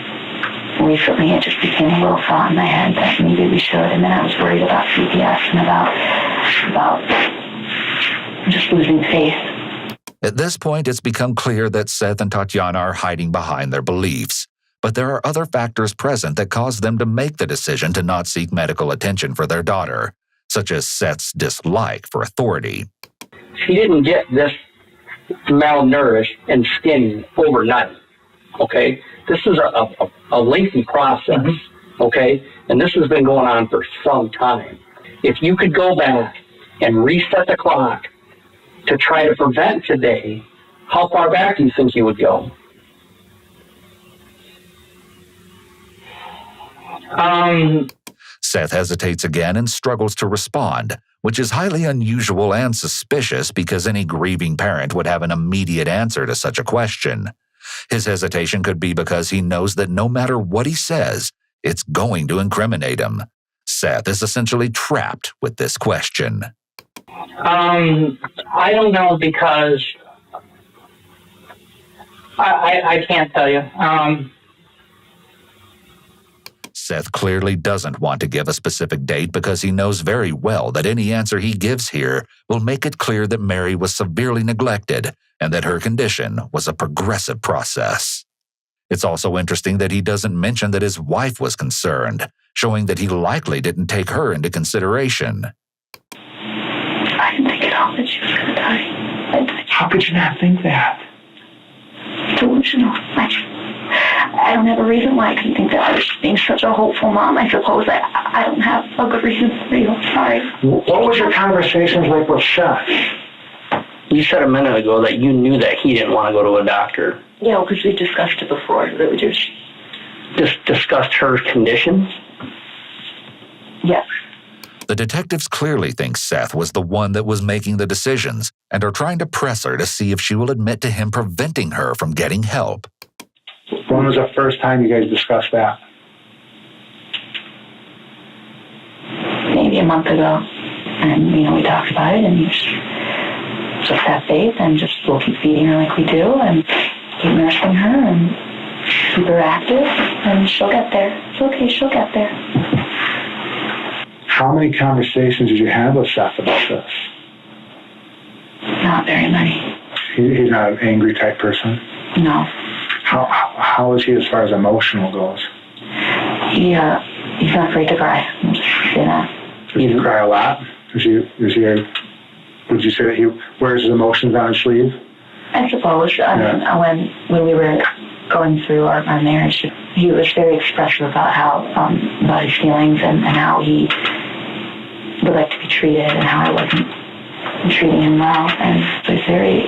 recently it just became a little thought in my head that maybe we should, and then I was worried about CPS and about just losing faith. At this point, it's become clear that Seth and Tatiana are hiding behind their beliefs, but there are other factors present that cause them to make the decision to not seek medical attention for their daughter, such as Seth's dislike for authority. She didn't get this malnourished and skinny overnight, okay? This is a lengthy process, okay? And this has been going on for some time. If you could go back and reset the clock to try to prevent today, how far back do you think you would go? Seth hesitates again and struggles to respond, which is highly unusual and suspicious because any grieving parent would have an immediate answer to such a question. His hesitation could be because he knows that no matter what he says, it's going to incriminate him. Seth is essentially trapped with this question. I don't know because I can't tell you. Seth clearly doesn't want to give a specific date because he knows very well that any answer he gives here will make it clear that Mary was severely neglected and that her condition was a progressive process. It's also interesting that he doesn't mention that his wife was concerned, showing that he likely didn't take her into consideration. I didn't think at all that she was going to die. How could you not think that? Delusional. I don't have a reason why I can think that. I was being such a hopeful mom. I suppose I don't have a good reason for you. Sorry. What was your conversations like with Seth? You said a minute ago that you knew that he didn't want to go to a doctor. Yeah, because we discussed it before. That we just Discussed her conditions? Yes. The detectives clearly think Seth was the one that was making the decisions and are trying to press her to see if she will admit to him preventing her from getting help. When was the first time you guys discussed that? Maybe a month ago. And, we talked about it and just have faith and we'll keep feeding her like we do and keep nursing her and keep her active and she'll get there. It's okay, she'll get there. How many conversations did you have with Seth about this? Not very many. He's not an angry type person? No. How is he as far as emotional goes? He's not afraid to cry. I'm just saying that. Does he cry a lot? Would you say that he wears his emotions on his sleeve? I suppose. I mean, when we were going through our marriage, he was very expressive about about his feelings and how he would like to be treated and how I wasn't treating him well. And so he's very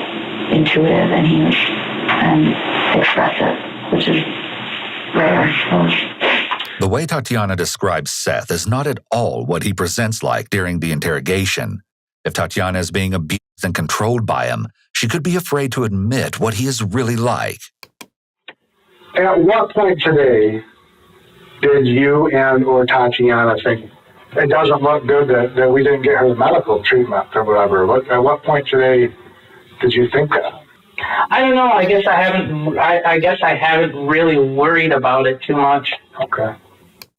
intuitive and expressive, which is rare, I suppose. The way Tatiana describes Seth is not at all what he presents like during the interrogation. If Tatiana is being abused and controlled by him, she could be afraid to admit what he is really like. At what point today did you and or Tatiana think it doesn't look good that we didn't get her medical treatment or whatever? At what point today did you think that? I don't know. I guess I haven't really worried about it too much. Okay.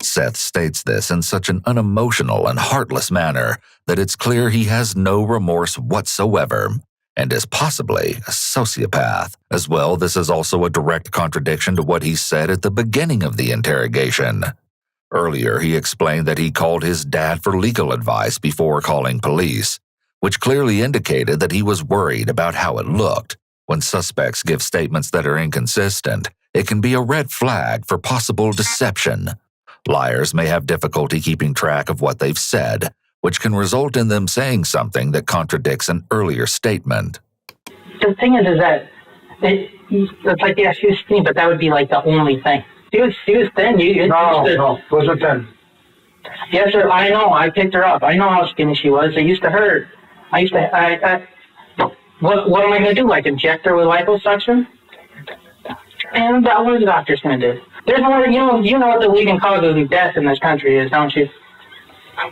Seth states this in such an unemotional and heartless manner that it's clear he has no remorse whatsoever and is possibly a sociopath. As well, this is also a direct contradiction to what he said at the beginning of the interrogation. Earlier, he explained that he called his dad for legal advice before calling police, which clearly indicated that he was worried about how it looked. When suspects give statements that are inconsistent, it can be a red flag for possible deception. Liars may have difficulty keeping track of what they've said, which can result in them saying something that contradicts an earlier statement. The thing is that it's like, yeah, she was skinny, but that would be like the only thing. She was thin. No, wasn't thin. Yes, sir. I know. I picked her up. I know how skinny she was. It used to hurt. What am I going to do? Like inject her with liposuction? And what are the doctors going to do? There's more. You know what the leading cause of death in this country is, don't you?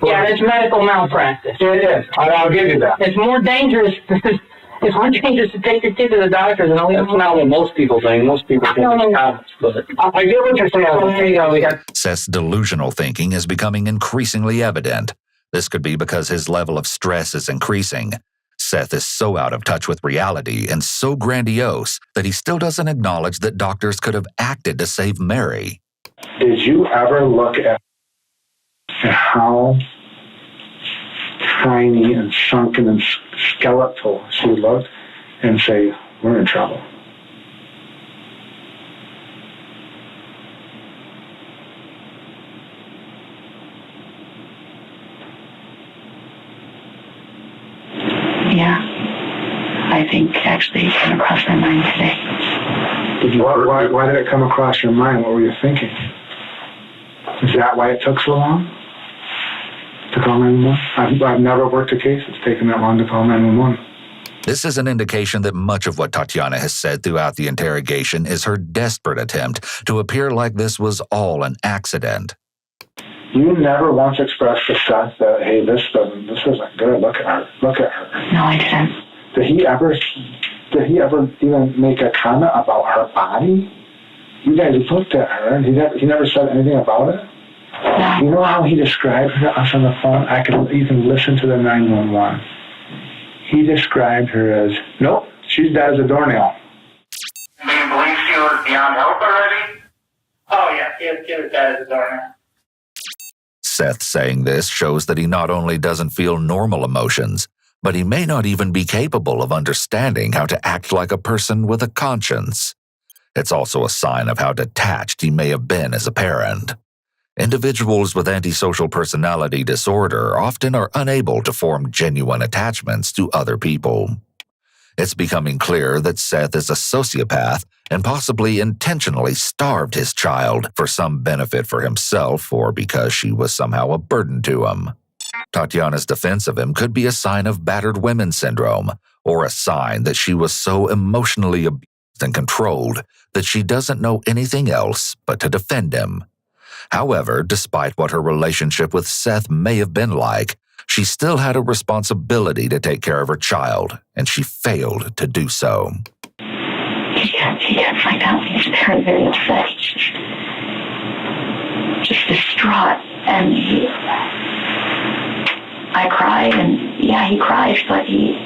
Yeah, it's medical malpractice. It is. I'll give you that. It's more dangerous. It's more dangerous to take your kid to the doctor than That's not what most people think. Most people think it's comments, but I get what you're saying. Seth's delusional thinking is becoming increasingly evident. This could be because his level of stress is increasing. Seth is so out of touch with reality and so grandiose that he still doesn't acknowledge that doctors could have acted to save Mary. Did you ever look at how tiny and sunken and skeletal she looked and say, we're in trouble? Yeah. I think actually it came across my mind today. Why did it come across your mind? What were you thinking? Is that why it took so long to call 911? I've never worked a case that's taken that long to call 911. This is an indication that much of what Tatiana has said throughout the interrogation is her desperate attempt to appear like this was all an accident. You never once expressed to Seth that, hey, this isn't good. Look at her. No, I didn't. Did he ever even make a comment about her body? You guys looked at her and he never said anything about it? No. You know how he described her to us on the phone? I could even listen to the 911. He described her as, nope, she's dead as a doornail. Do you believe she was beyond help already? Oh, yeah, she was dead as a doornail. Seth saying this shows that he not only doesn't feel normal emotions, but he may not even be capable of understanding how to act like a person with a conscience. It's also a sign of how detached he may have been as a parent. Individuals with antisocial personality disorder often are unable to form genuine attachments to other people. It's becoming clear that Seth is a sociopath and possibly intentionally starved his child for some benefit for himself or because she was somehow a burden to him. Tatiana's defense of him could be a sign of battered women syndrome, or a sign that she was so emotionally abused and controlled that she doesn't know anything else but to defend him. However, despite what her relationship with Seth may have been like, she still had a responsibility to take care of her child, and she failed to do so. He can't find out. He's very, very upset. He's just distraught. And I cried, and yeah, he cries, but he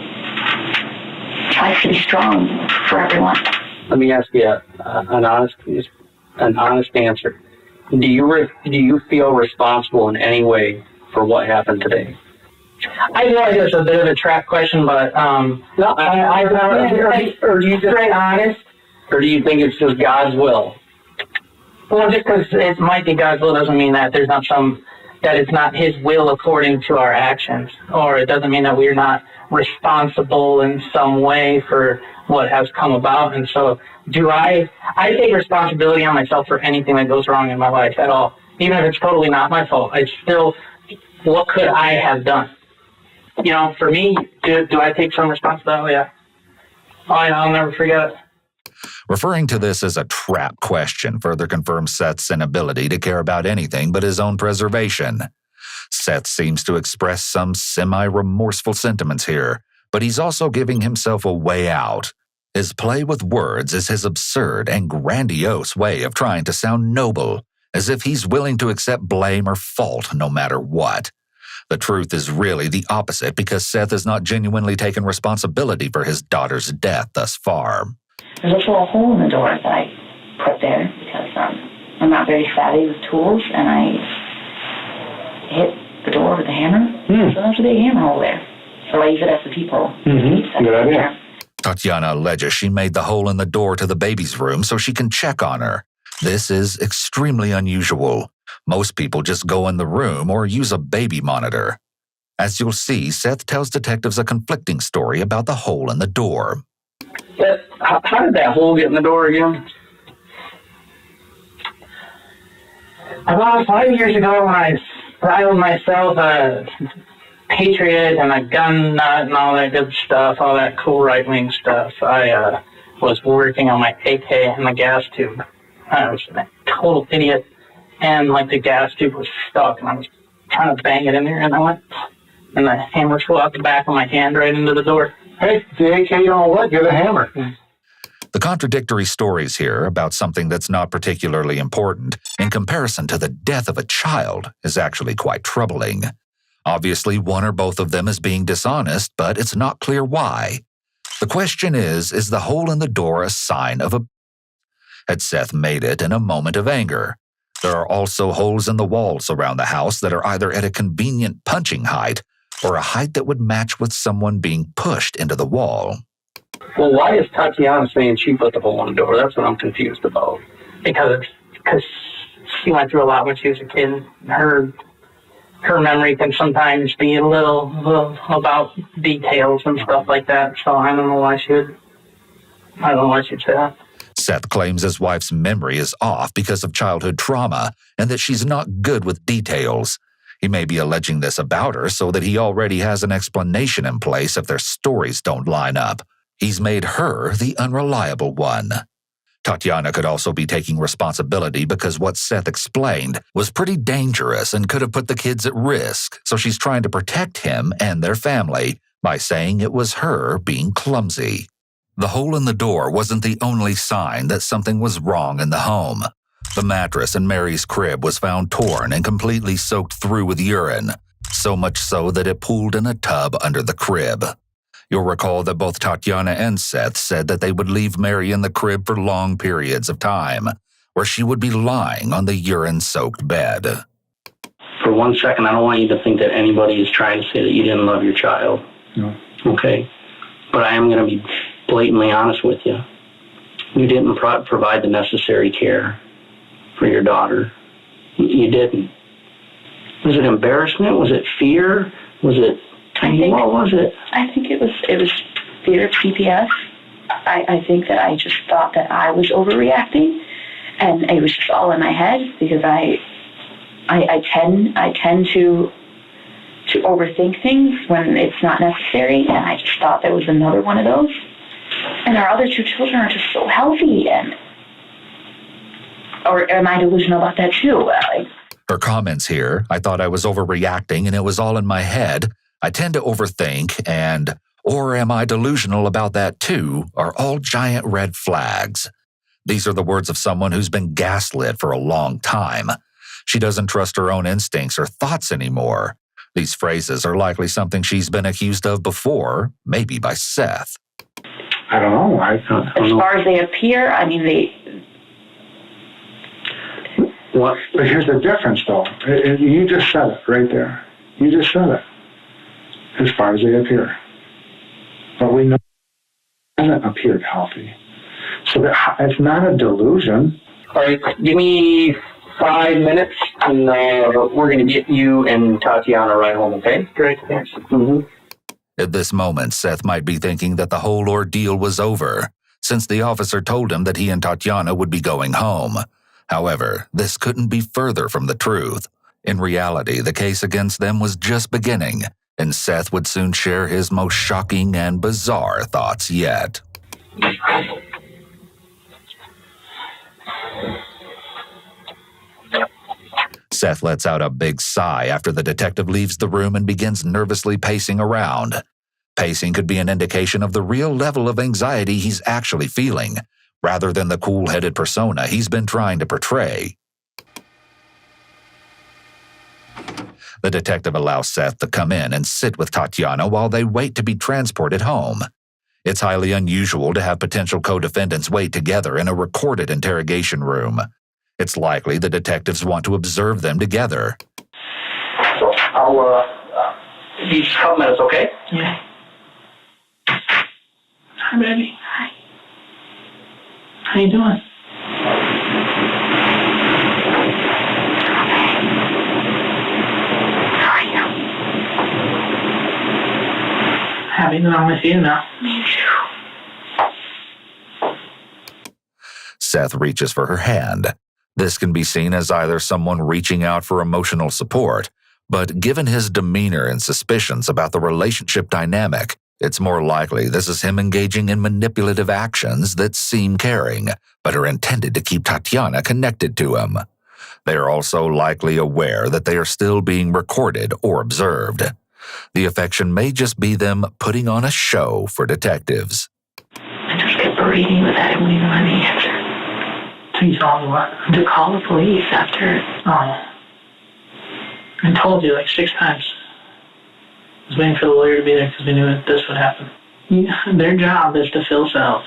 tries to be strong for everyone. let me ask you an honest answer. Do you feel responsible in any way for what happened today? I know it's a bit of a trap question, but or do you straight honest? Or do you think it's just God's will? Well, just because it might be God's will doesn't mean that there's not that it's not His will according to our actions, or it doesn't mean that we're not responsible in some way for what has come about. And so, I take responsibility on myself for anything that goes wrong in my life at all, even if it's totally not my fault. It's still, what could I have done? You know, for me, do I take some responsibility? Yeah. I'll never forget it. Referring to this as a trap question further confirms Seth's inability to care about anything but his own preservation. Seth seems to express some semi-remorseful sentiments here, but he's also giving himself a way out. His play with words is his absurd and grandiose way of trying to sound noble, as if he's willing to accept blame or fault no matter what. The truth is really the opposite, because Seth has not genuinely taken responsibility for his daughter's death thus far. There's also a hole in the door that I put there because I'm not very savvy with tools, and I hit the door with a hammer. So there's a big hammer hole there. So I use it as the peephole. Good idea. Tatiana alleges she made the hole in the door to the baby's room so she can check on her. This is extremely unusual. Most people just go in the room or use a baby monitor. As you'll see, Seth tells detectives a conflicting story about the hole in the door. But how did that hole get in the door again? About 5 years ago, when I styled myself a patriot and a gun nut and all that good stuff, all that cool right-wing stuff, I was working on my AK and the gas tube. I was a total idiot, and like the gas tube was stuck, and I was trying to bang it in there, and I went, and the hammer flew out the back of my hand right into the door. Hey, the AK don't work, get a hammer. The contradictory stories here about something that's not particularly important in comparison to the death of a child is actually quite troubling. Obviously, one or both of them is being dishonest, but it's not clear why. The question is the hole in the door a sign of a... Had Seth made it in a moment of anger? There are also holes in the walls around the house that are either at a convenient punching height or a height that would match with someone being pushed into the wall. Well, why is Tatiana saying she put the hole in the door? That's what I'm confused about. Because she went through a lot when she was a kid. Her memory can sometimes be a little about details and stuff like that. So I don't know why she'd say that. Seth claims his wife's memory is off because of childhood trauma and that she's not good with details. He may be alleging this about her so that he already has an explanation in place if their stories don't line up. He's made her the unreliable one. Tatiana could also be taking responsibility because what Seth explained was pretty dangerous and could have put the kids at risk, so she's trying to protect him and their family by saying it was her being clumsy. The hole in the door wasn't the only sign that something was wrong in the home. The mattress in Mary's crib was found torn and completely soaked through with urine, so much so that it pooled in a tub under the crib. You'll recall that both Tatiana and Seth said that they would leave Mary in the crib for long periods of time, where she would be lying on the urine-soaked bed. For 1 second, I don't want you to think that anybody is trying to say that you didn't love your child. No. Okay? But I am going to be blatantly honest with you. You didn't provide the necessary care for your daughter. You didn't. Was it embarrassment? Was it fear? Was it... What was it? I think it was fear of CPS. I think that I just thought that I was overreacting, and it was just all in my head because I tend to overthink things when it's not necessary, and I just thought there was another one of those. And our other two children are just so healthy, or am I delusional about that too? Her comments here, I thought I was overreacting and it was all in my head. I tend to overthink and, or am I delusional about that too, are all giant red flags. These are the words of someone who's been gaslit for a long time. She doesn't trust her own instincts or thoughts anymore. These phrases are likely something she's been accused of before, maybe by Seth. I don't know. As far as they appear, I mean, What? But here's the difference, though. You just said it right there. You just said it. As far as they appear. But we know it hasn't appeared healthy. So it's not a delusion. All right, give me 5 minutes, and we're going to get you and Tatiana right home, okay? Great, thanks. Mm-hmm. At this moment, Seth might be thinking that the whole ordeal was over, since the officer told him that he and Tatiana would be going home. However, this couldn't be further from the truth. In reality, the case against them was just beginning, and Seth would soon share his most shocking and bizarre thoughts yet. Seth lets out a big sigh after the detective leaves the room and begins nervously pacing around. Pacing could be an indication of the real level of anxiety he's actually feeling, rather than the cool-headed persona he's been trying to portray. The detective allows Seth to come in and sit with Tatiana while they wait to be transported home. It's highly unusual to have potential co-defendants wait together in a recorded interrogation room. It's likely the detectives want to observe them together. So I'll give you just a couple minutes, okay? Yeah. Hi, baby. Hi. How you doing? How are you? that I'm with you now. Me too. Seth reaches for her hand. This can be seen as either someone reaching out for emotional support, but given his demeanor and suspicions about the relationship dynamic, it's more likely this is him engaging in manipulative actions that seem caring, but are intended to keep Tatiana connected to him. They are also likely aware that they are still being recorded or observed. The affection may just be them putting on a show for detectives. I just kept reading with that and wouldn't even let me answer. So you told me what? To call the police after. Oh. I told you like 6 times. I was waiting for the lawyer to be there because we knew that this would happen. Their job is to fill cells.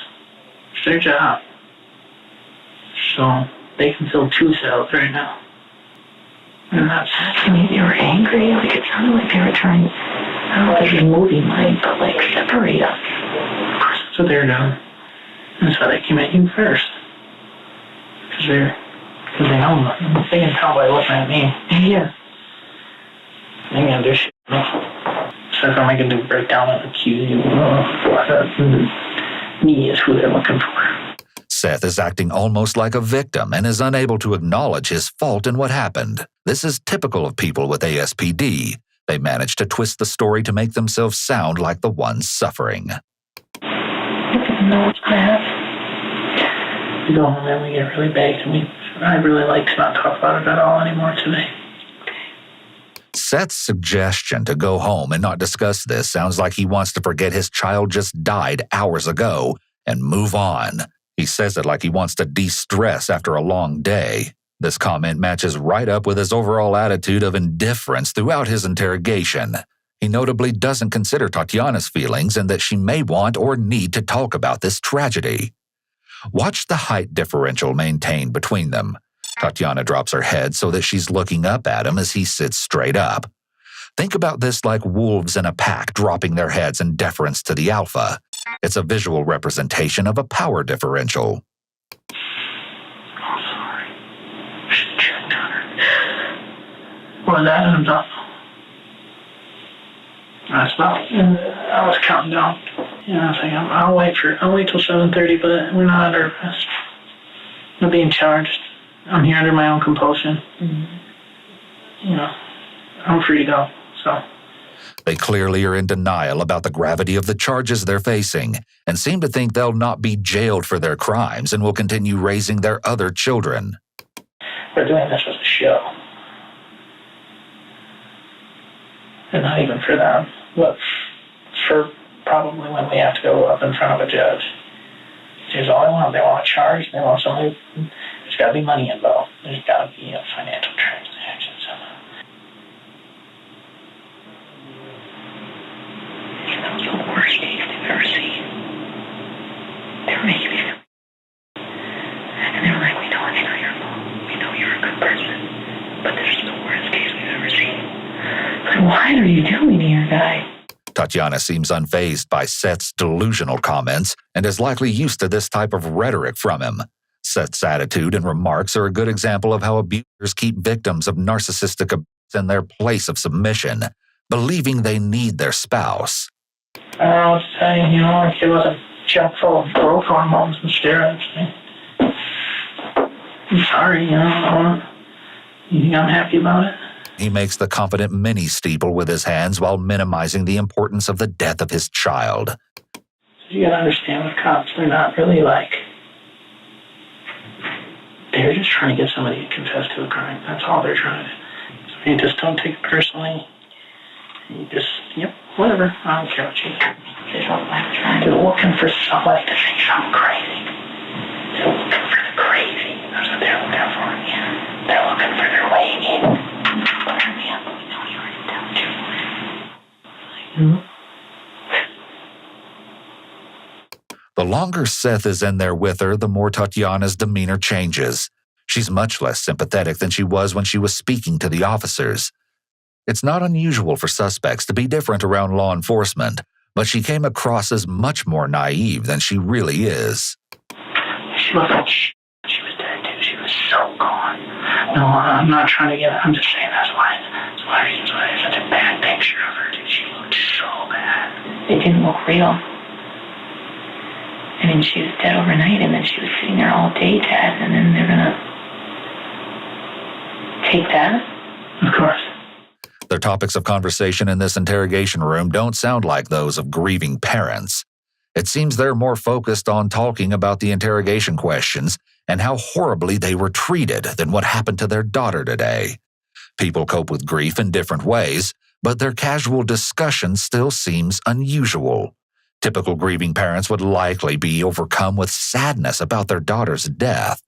It's their job. So they can fill 2 cells right now. And that's... To me, they were angry. Like, it sounded like they were trying, I don't know if this is movie mind, but like separate us. Of course, that's what they're doing. That's why they came at you first. Because they know nothing. They can tell by looking at me. Yeah. They can do shit. So if I'm going to breakdown and accuse you, me is who they're looking for. Seth is acting almost like a victim and is unable to acknowledge his fault in what happened. This is typical of people with ASPD. They manage to twist the story to make themselves sound like the ones suffering. I didn't know what's going to happen. We go home and we get really baked. I really like to not talk about it at all anymore today. Seth's suggestion to go home and not discuss this sounds like he wants to forget his child just died hours ago and move on. He says it like he wants to de-stress after a long day. This comment matches right up with his overall attitude of indifference throughout his interrogation. He notably doesn't consider Tatiana's feelings and that she may want or need to talk about this tragedy. Watch the height differential maintained between them. Tatiana drops her head so that she's looking up at him as he sits straight up. Think about this like wolves in a pack dropping their heads in deference to the alpha. It's a visual representation of a power differential. I'm sorry. Just checked on her. Well, that ends up. That's about. I was counting down. I was thinking, I'll wait till 7:30, but we're not under arrest. I'm being charged. I'm here under my own compulsion. Mm-hmm. I'm free to go. So. They clearly are in denial about the gravity of the charges they're facing and seem to think they'll not be jailed for their crimes and will continue raising their other children. We're doing this as a show. And not even for them, but for probably when we have to go up in front of a judge. Here's all they want. They want a charge. They want somebody. There's got to be money involved. There's got to be a financial transaction somehow. That was the worst case they've ever seen. They were making me feel. And they were like, we know it's not your fault. We know you're a good person. But this is the worst case we've ever seen. Like, what are you doing here, guy? Tatiana seems unfazed by Seth's delusional comments and is likely used to this type of rhetoric from him. Seth's attitude and remarks are a good example of how abusers keep victims of narcissistic abuse in their place of submission, believing they need their spouse. I don't know what to tell you, like it was a jug full of growth hormones and steroids. I'm sorry, you think I'm happy about it? He makes the confident mini-steeple with his hands while minimizing the importance of the death of his child. You gotta understand with cops, they're not really like... They're just trying to get somebody to confess to a crime. That's all they're trying to do. So you just don't take it personally. You just, whatever. I don't care what you think. They're looking for somebody to say something crazy. They're looking for the crazy. That's what they're looking for. Yeah. They're looking for their way in. The longer Seth is in there with her, the more Tatiana's demeanor changes. She's much less sympathetic than she was when she was speaking to the officers. It's not unusual for suspects to be different around law enforcement, but she came across as much more naive than she really is. She looked like she was dead too. She was so gone. No, I'm not trying to get I'm just saying that's why it's such a bad picture of her, dude. She looked so bad. It didn't look real. I mean, she was dead overnight, and then she was sitting there all day dead, and then they're gonna take that? Of course. Their topics of conversation in this interrogation room don't sound like those of grieving parents. It seems they're more focused on talking about the interrogation questions and how horribly they were treated than what happened to their daughter today. People cope with grief in different ways, but their casual discussion still seems unusual. Typical grieving parents would likely be overcome with sadness about their daughter's death.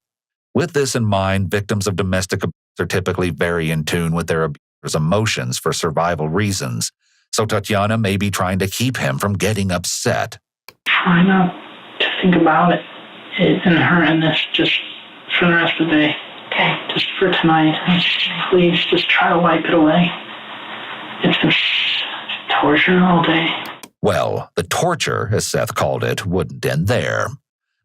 With this in mind, victims of domestic abuse are typically very in tune with their abuser's emotions for survival reasons, so Tatiana may be trying to keep him from getting upset. Try not to think about it and her and this just for the rest of the day. Okay. Just for tonight. Please just try to wipe it away. It's been torture all day. Well, the torture, as Seth called it, wouldn't end there.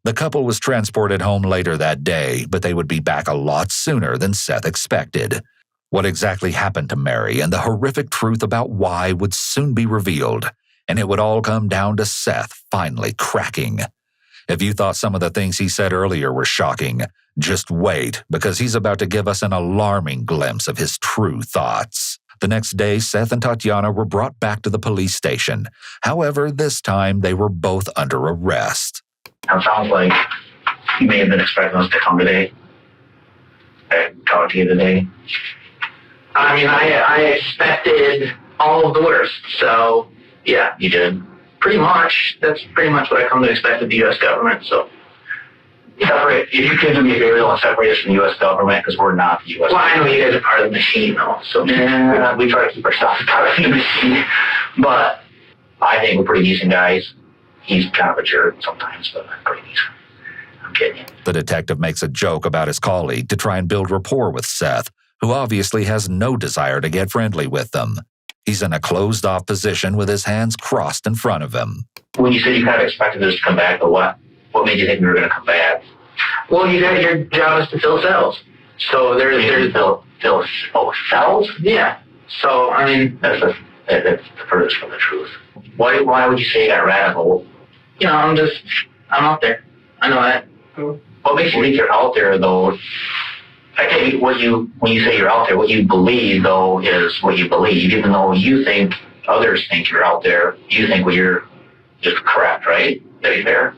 The couple was transported home later that day, but they would be back a lot sooner than Seth expected. What exactly happened to Mary and the horrific truth about why would soon be revealed, and it would all come down to Seth finally cracking. If you thought some of the things he said earlier were shocking, just wait, because he's about to give us an alarming glimpse of his true thoughts. The next day, Seth and Tatiana were brought back to the police station. However, this time they were both under arrest. It sounds like you may have been expecting us to come today and talk to you today. I mean, I expected all of the worst, so yeah. You did? Pretty much. That's pretty much what I come to expect of the U.S. government, so. Separate, if you can do me a favor, don't separate us from the U.S. government, because we're not the U.S. Well, government. I know you guys are part of the machine, though, so. Yeah, we try to keep ourselves part of the machine, but I think we're pretty decent guys. He's kind of a jerk sometimes, but I'm pretty decent. I'm kidding you. The detective makes a joke about his colleague to try and build rapport with Seth, who obviously has no desire to get friendly with them. He's in a closed-off position with his hands crossed in front of him. When you said you kind of expected us to come back, but what made you think we were going to come back? Well, your job is to fill cells. So there's fill cells? Yeah. So, I mean. That's the furthest from the truth. Why would you say that radical? You know, I'm out there. I know that. What makes you think you're out there, though? I think when you say you're out there, what you believe, though, is what you believe. Even though you think others think you're out there, you think what you're just correct, right? That be fair?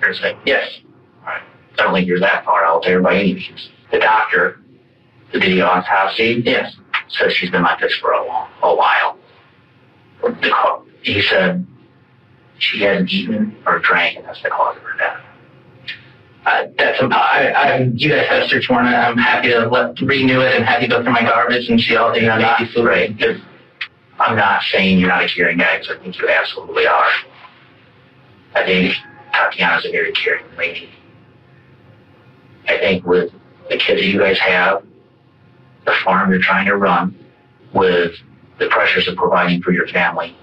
Fair to say? Yes. All right. I don't think you're that far out there by any means. The doctor, the video autopsy, yes, says she's been like this for a while. He said she hasn't eaten or drank, and that's the cause of her death. You guys had a search warrant. I'm happy to renew it and have you go through my garbage and see all the nasty food. Right. I'm not saying you're not a caring guy, because I think you absolutely are. I think Tatiana's a very caring lady. I think with the kids that you guys have, the farm you're trying to run, with the pressures of providing for your family,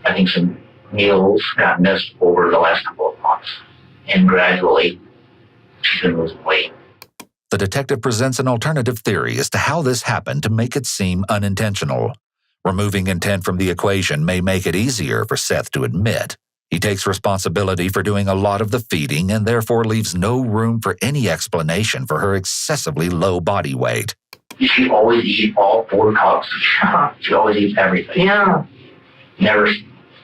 I think some meals got missed over the last couple of months. And gradually, she's been losing weight. The detective presents an alternative theory as to how this happened to make it seem unintentional. Removing intent from the equation may make it easier for Seth to admit. He takes responsibility for doing a lot of the feeding and therefore leaves no room for any explanation for her excessively low body weight. She always eats all 4 cups. She always eats everything. Yeah. Never.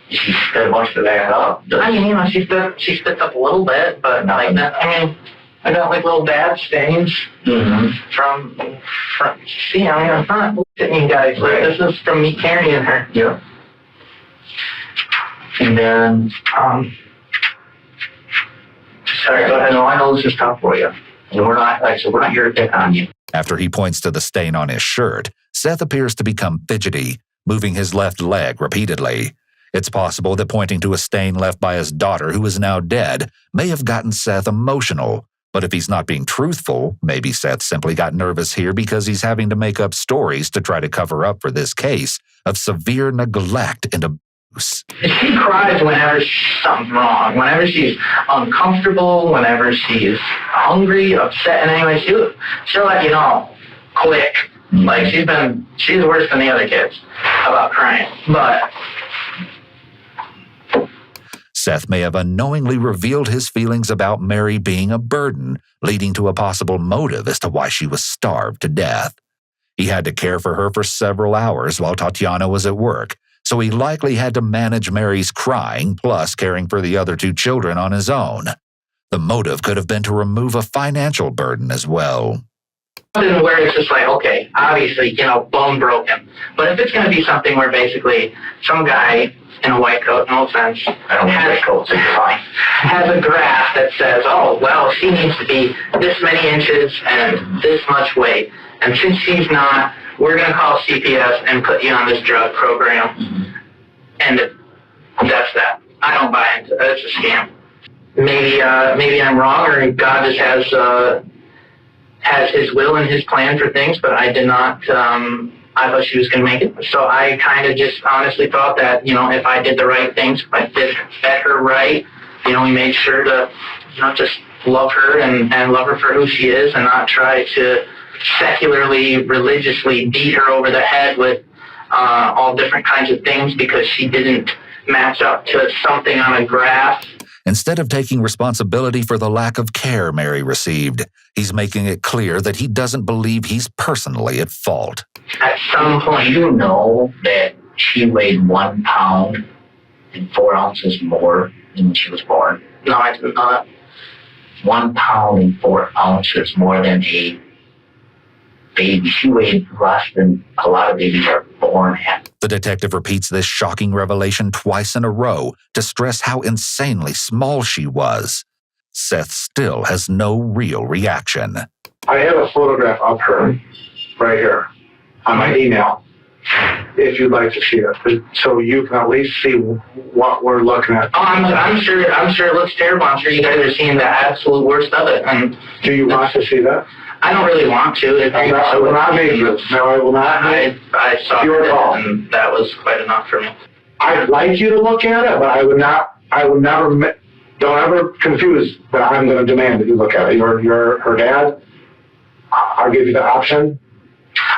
She spit a bunch of that up. I mean, you know, she spits up a little bit, but like that. I mean, I got like little dad stains from. See, I mean, I'm not bullshitting you guys. Right. This is from me carrying her. Yeah. And then, sorry, go ahead. No, I know this is tough for you. And we're not, like I said, we're not here to pick on you. After he points to the stain on his shirt, Seth appears to become fidgety, moving his left leg repeatedly. It's possible that pointing to a stain left by his daughter, who is now dead, may have gotten Seth emotional. But if he's not being truthful, maybe Seth simply got nervous here because he's having to make up stories to try to cover up for this case of severe neglect and abuse. She cries whenever something's wrong, whenever she's uncomfortable, whenever she's hungry, upset in any way. She'll let you know quick. Like she's worse than the other kids about crying. But Seth may have unknowingly revealed his feelings about Mary being a burden, leading to a possible motive as to why she was starved to death. He had to care for her for several hours while Tatiana was at work, so he likely had to manage Mary's crying plus caring for the other 2 children on his own. The motive could have been to remove a financial burden as well. Where it's just like, okay, obviously, bone broken. But if it's going to be something where basically some guy in a white coat, no offense, has a graph that says, oh, well, she needs to be this many inches and this much weight. And since she's not, we're going to call CPS and put you on this drug program. Mm-hmm. And that's that. I don't buy into it. It's a scam. Maybe I'm wrong, or God just has his will and his plan for things, but I did not, I thought she was going to make it. So I kind of just honestly thought that, if I did the right things, if I fed her right, we made sure to, just love her and love her for who she is and not try to secularly, religiously beat her over the head with all different kinds of things because she didn't match up to something on a graph. Instead of taking responsibility for the lack of care Mary received, he's making it clear that he doesn't believe he's personally at fault. At some point, you know that she weighed 1 pound and 4 ounces more than when she was born. No, I didn't know that. 1 pound and 4 ounces more than a baby. She weighed less than a lot of babies are born at. The detective repeats this shocking revelation twice in a row to stress how insanely small she was. Seth still has no real reaction. I have a photograph of her right here on my email, if you'd like to see it, so you can at least see what we're looking at. Oh, I'm sure it looks terrible. I'm sure you guys are seeing the absolute worst of it. And do you want to see that? I don't really want to. I will not make this. No, I will not. I saw it, and that was quite enough for me. I'd like you to look at it, but I would never, don't ever confuse that I'm going to demand that you look at it. You're her dad. I'll give you the option.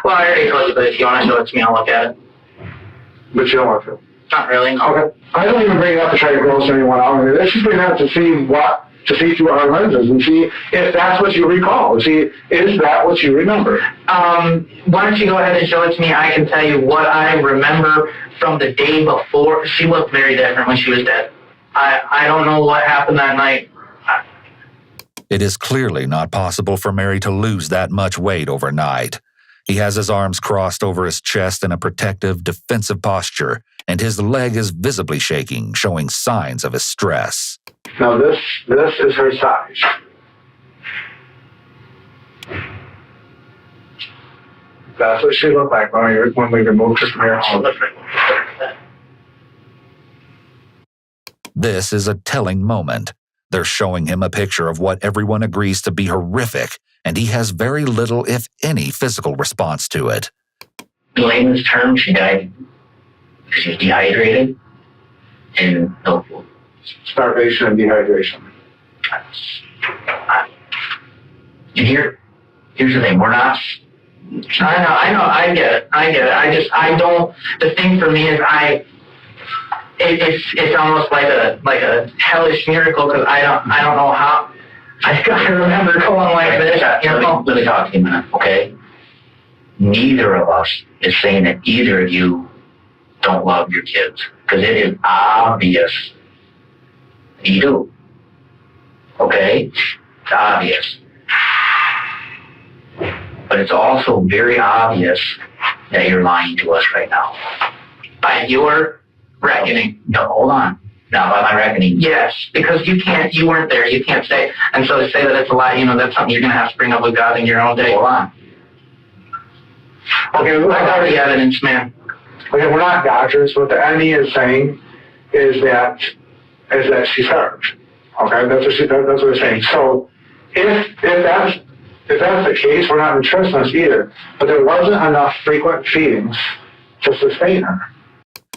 Well, I already told you, but if you want to show it to me, I'll look at it. But you don't want to? Not really, no. Okay. I don't even bring it up to try to gross anyone out. Let's just bring it up to see through our lenses and see if that's what you recall. See, is that what you remember? Why don't you go ahead and show it to me? I can tell you what I remember from the day before. She looked very different when she was dead. I don't know what happened that night. It is clearly not possible for Mary to lose that much weight overnight. He has his arms crossed over his chest in a protective, defensive posture, and his leg is visibly shaking, showing signs of his stress. Now this is her size. That's what she looked like when we removed her from here. This is a telling moment. They're showing him a picture of what everyone agrees to be horrific, and he has very little, if any, physical response to it. In layman's terms, she died because she was dehydrated and no food. Starvation and dehydration. And here's the thing, we're not... I get it. The thing for me is it's almost like a hellish miracle because I don't know how. I gotta remember going like this. Let me talk to you a minute, okay? Neither of us is saying that either of you don't love your kids, because it is obvious you do. Okay? It's obvious. But it's also very obvious that you're lying to us right now. By your reckoning. No, hold on. Now, by my reckoning. Yes, because you weren't there. You can't say. And so to say that it's a lie, that's something you're going to have to bring up with God in your own day. Hold on. Okay, I got the evidence, man. Okay, we're not doctors. What the enemy is saying is that she starved. Okay, that's what we're saying. So if that's the case, we're not interested in this either. But there wasn't enough frequent feedings to sustain her.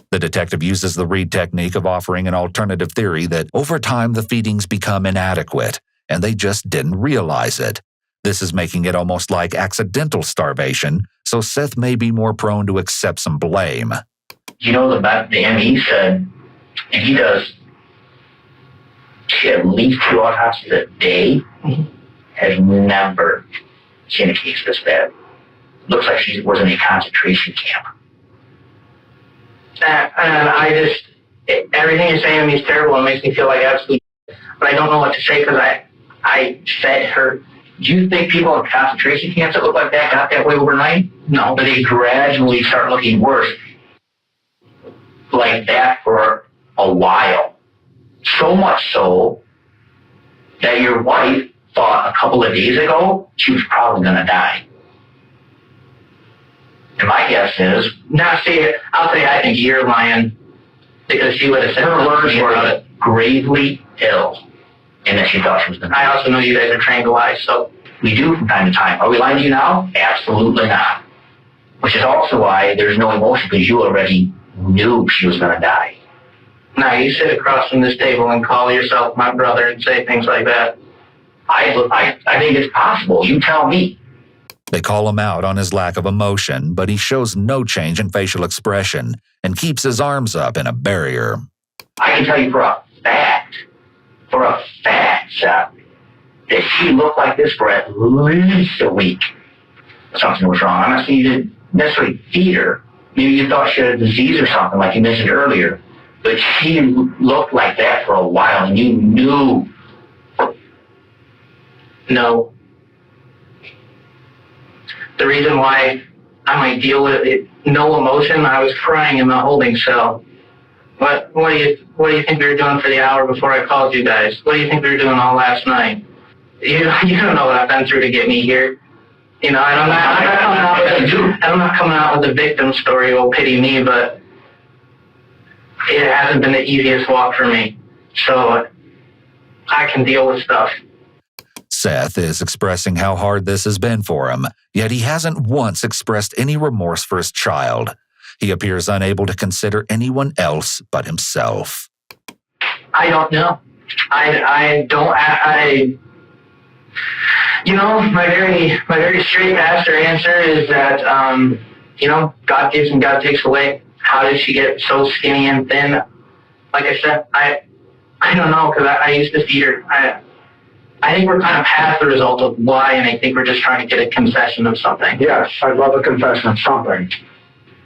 The detective uses the Reed technique of offering an alternative theory that over time the feedings become inadequate, and they just didn't realize it. This is making it almost like accidental starvation, so Seth may be more prone to accept some blame. The ME said, and he does she had at least 2 autopsies a day, has never seen a case this bad. Looks like she was in a concentration camp. And everything you're saying to me is terrible and makes me feel like absolute, but I don't know what to say because I said her, do you think people in concentration camps that look like that got that way overnight? No, But they gradually start looking worse like that for a while. So much so that your wife thought a couple of days ago she was probably going to die. And my guess is, I'll say I think you're lying because she would have said her words were gravely ill and that she thought she was going to die. I also know you guys are tranquilized, so We do from time to time. Are we lying to you now? Absolutely not. Which is also why there's no emotion, because you already knew she was going to die. now you sit across from this table and call yourself my brother and say things like that. I think it's possible. You tell me. They call him out on his lack of emotion, but he shows no change in facial expression and keeps his arms up in a barrier. I can tell you for a fact, Seth, that she looked like this for at least a week. Something was wrong. I'm not saying you didn't necessarily feed her. Maybe you thought she had a disease or something, like you mentioned earlier. But she looked like that for a while, and you knew. No. The reason why I might deal with it, no emotion, I was crying in the holding cell. What do you think we were doing for the hour before I called you guys? What do you think we were doing all last night? You don't know what I've been through to get me here. You know, I'm not coming out with the victim story, oh pity me, but it hasn't been the easiest walk for me. So I can deal with stuff. Seth is expressing how hard this has been for him, yet he hasn't once expressed any remorse for his child. He appears unable to consider anyone else but himself. I don't know. You know, my very straight pastor answer is that, you know, God gives and God takes away. How did she get so skinny and thin? Like I said, I don't know, because I used to feed her. I think we're kind of past the result of why, and I think we're just trying to get a confession of something. Yes, I'd love a confession of something.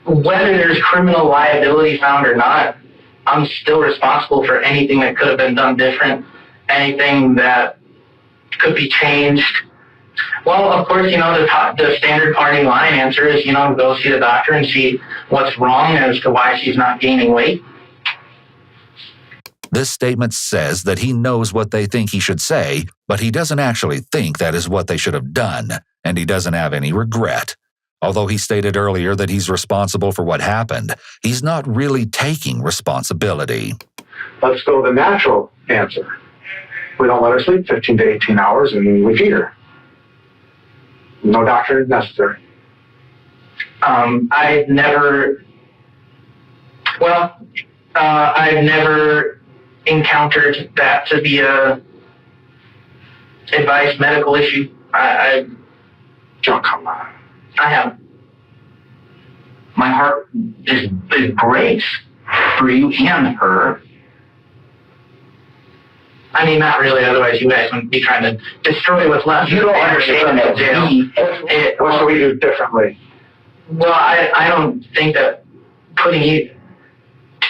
Whether there's criminal liability found or not, I'm still responsible for anything that could have been done different, anything that could be changed. Well, of course, you know, the standard party line answer is, you know, go see the doctor and see what's wrong as to why she's not gaining weight. This statement says that he knows what they think he should say, but he doesn't actually think that is what they should have done, and he doesn't have any regret. Although he stated earlier that he's responsible for what happened, he's not really taking responsibility. Let's go with the natural answer. We don't let her sleep 15 to 18 hours and we feed her. No doctor is necessary. I've never encountered that to be a advice medical issue. Oh, come on. I haven't. My heart is breaks for you and her. I mean, not really. Otherwise, you guys wouldn't be trying to destroy what's left. You don't understand that. What should we do differently? Well, I don't think that to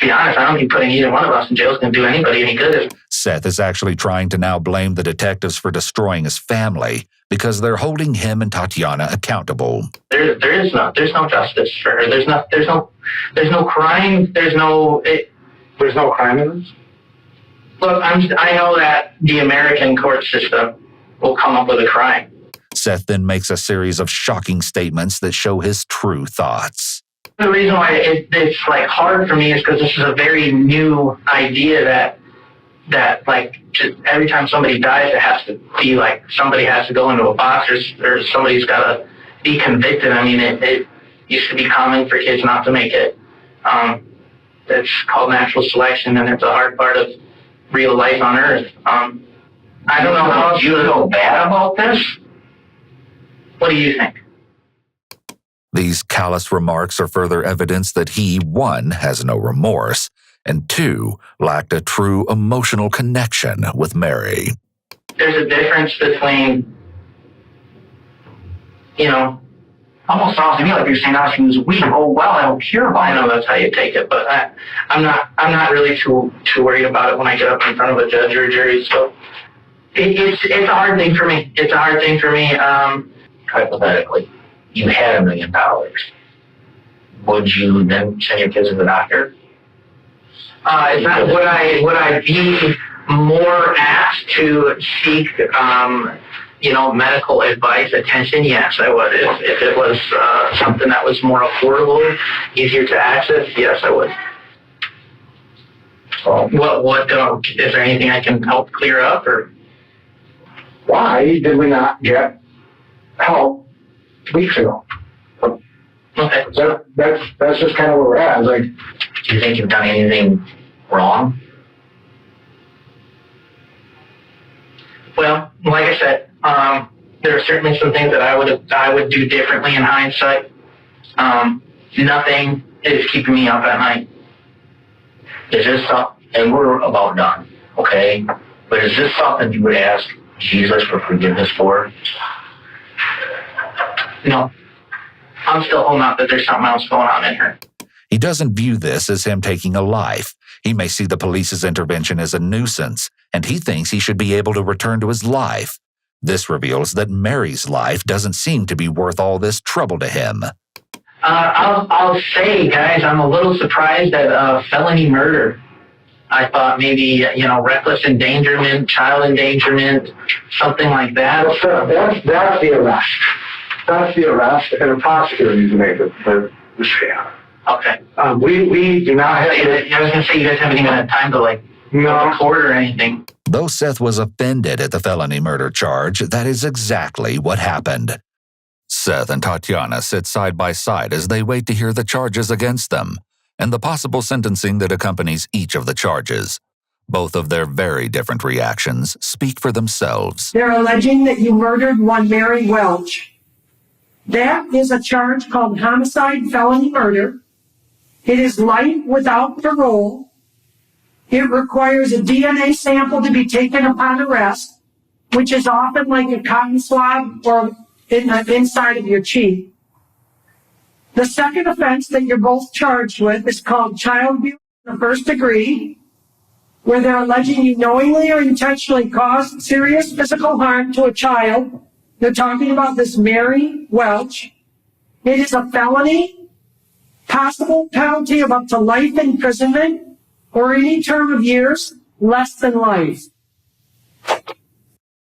be honest, I don't think putting either one of us in jail is going to do anybody any good. Seth is actually trying to now blame the detectives for destroying his family because they're holding him and Tatiana accountable. There's no justice for her. There's no crime. There's no crime in this? Look, I know that the American court system will come up with a crime. Seth then makes a series of shocking statements that show his true thoughts. The reason why it's like hard for me is because this is a very new idea that like just every time somebody dies, it has to be like somebody has to go into a box or somebody's got to be convicted. I mean, it used to be common for kids not to make it. It's called natural selection, and it's a hard part of real life on Earth. I don't know how else you feel bad about this. What do you think? These callous remarks are further evidence that he, one, has no remorse, and 2, lacked a true emotional connection with Mary. There's a difference between, almost sounds to me like you're saying I was weak. Oh well, I don't care about it. I know that's how you take it, but I'm not really too worried about it when I get up in front of a judge or a jury. So it's a hard thing for me. It's a hard thing for me. Hypothetically, you had $1 million. Would you then send your kids to the doctor? Would I be more apt to seek medical advice, attention? Yes, I would. If it was something that was more affordable, easier to access, yes, I would. Is there anything I can help clear up, or? Why did we not get help weeks ago? Okay. That's just kind of where we're at. It's like, do you think you've done anything wrong? Well, like I said, there are certainly some things that I would do differently in hindsight. Nothing is keeping me up at night. Is this something, and we're about done, okay? But is this something you would ask Jesus for forgiveness for? No. I'm still holding out that there's something else going on in here. He doesn't view this as him taking a life. He may see the police's intervention as a nuisance, and he thinks he should be able to return to his life. This reveals that Mary's life doesn't seem to be worth all this trouble to him. I'll say, guys, I'm a little surprised at felony murder. I thought maybe, reckless endangerment, child endangerment, something like that. Well, that's the arrest. That's the arrest, and the prosecutor needs to make the stand. Okay. We do not have... I was going to say, you guys haven't even had time to, record or anything. Though Seth was offended at the felony murder charge, that is exactly what happened. Seth and Tatiana sit side by side as they wait to hear the charges against them and the possible sentencing that accompanies each of the charges. Both of their very different reactions speak for themselves. They're alleging that you murdered one Mary Welch. That is a charge called homicide felony murder. It is life without parole. It requires a DNA sample to be taken upon arrest, which is often like a cotton swab or in the inside of your cheek. The second offense that you're both charged with is called child abuse in the first degree, where they're alleging you knowingly or intentionally caused serious physical harm to a child. They're talking about this Mary Welch. It is a felony, possible penalty of up to life imprisonment or any term of years less than life.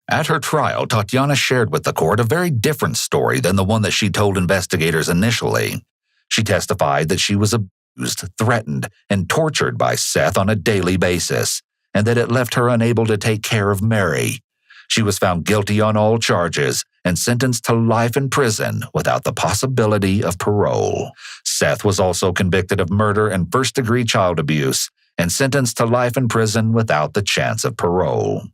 At her trial, Tatiana shared with the court a very different story than the one that she told investigators initially. She testified that she was abused, threatened, and tortured by Seth on a daily basis, and that it left her unable to take care of Mary. She was found guilty on all charges and sentenced to life in prison without the possibility of parole. Seth was also convicted of murder and first-degree child abuse and sentenced to life in prison without the chance of parole.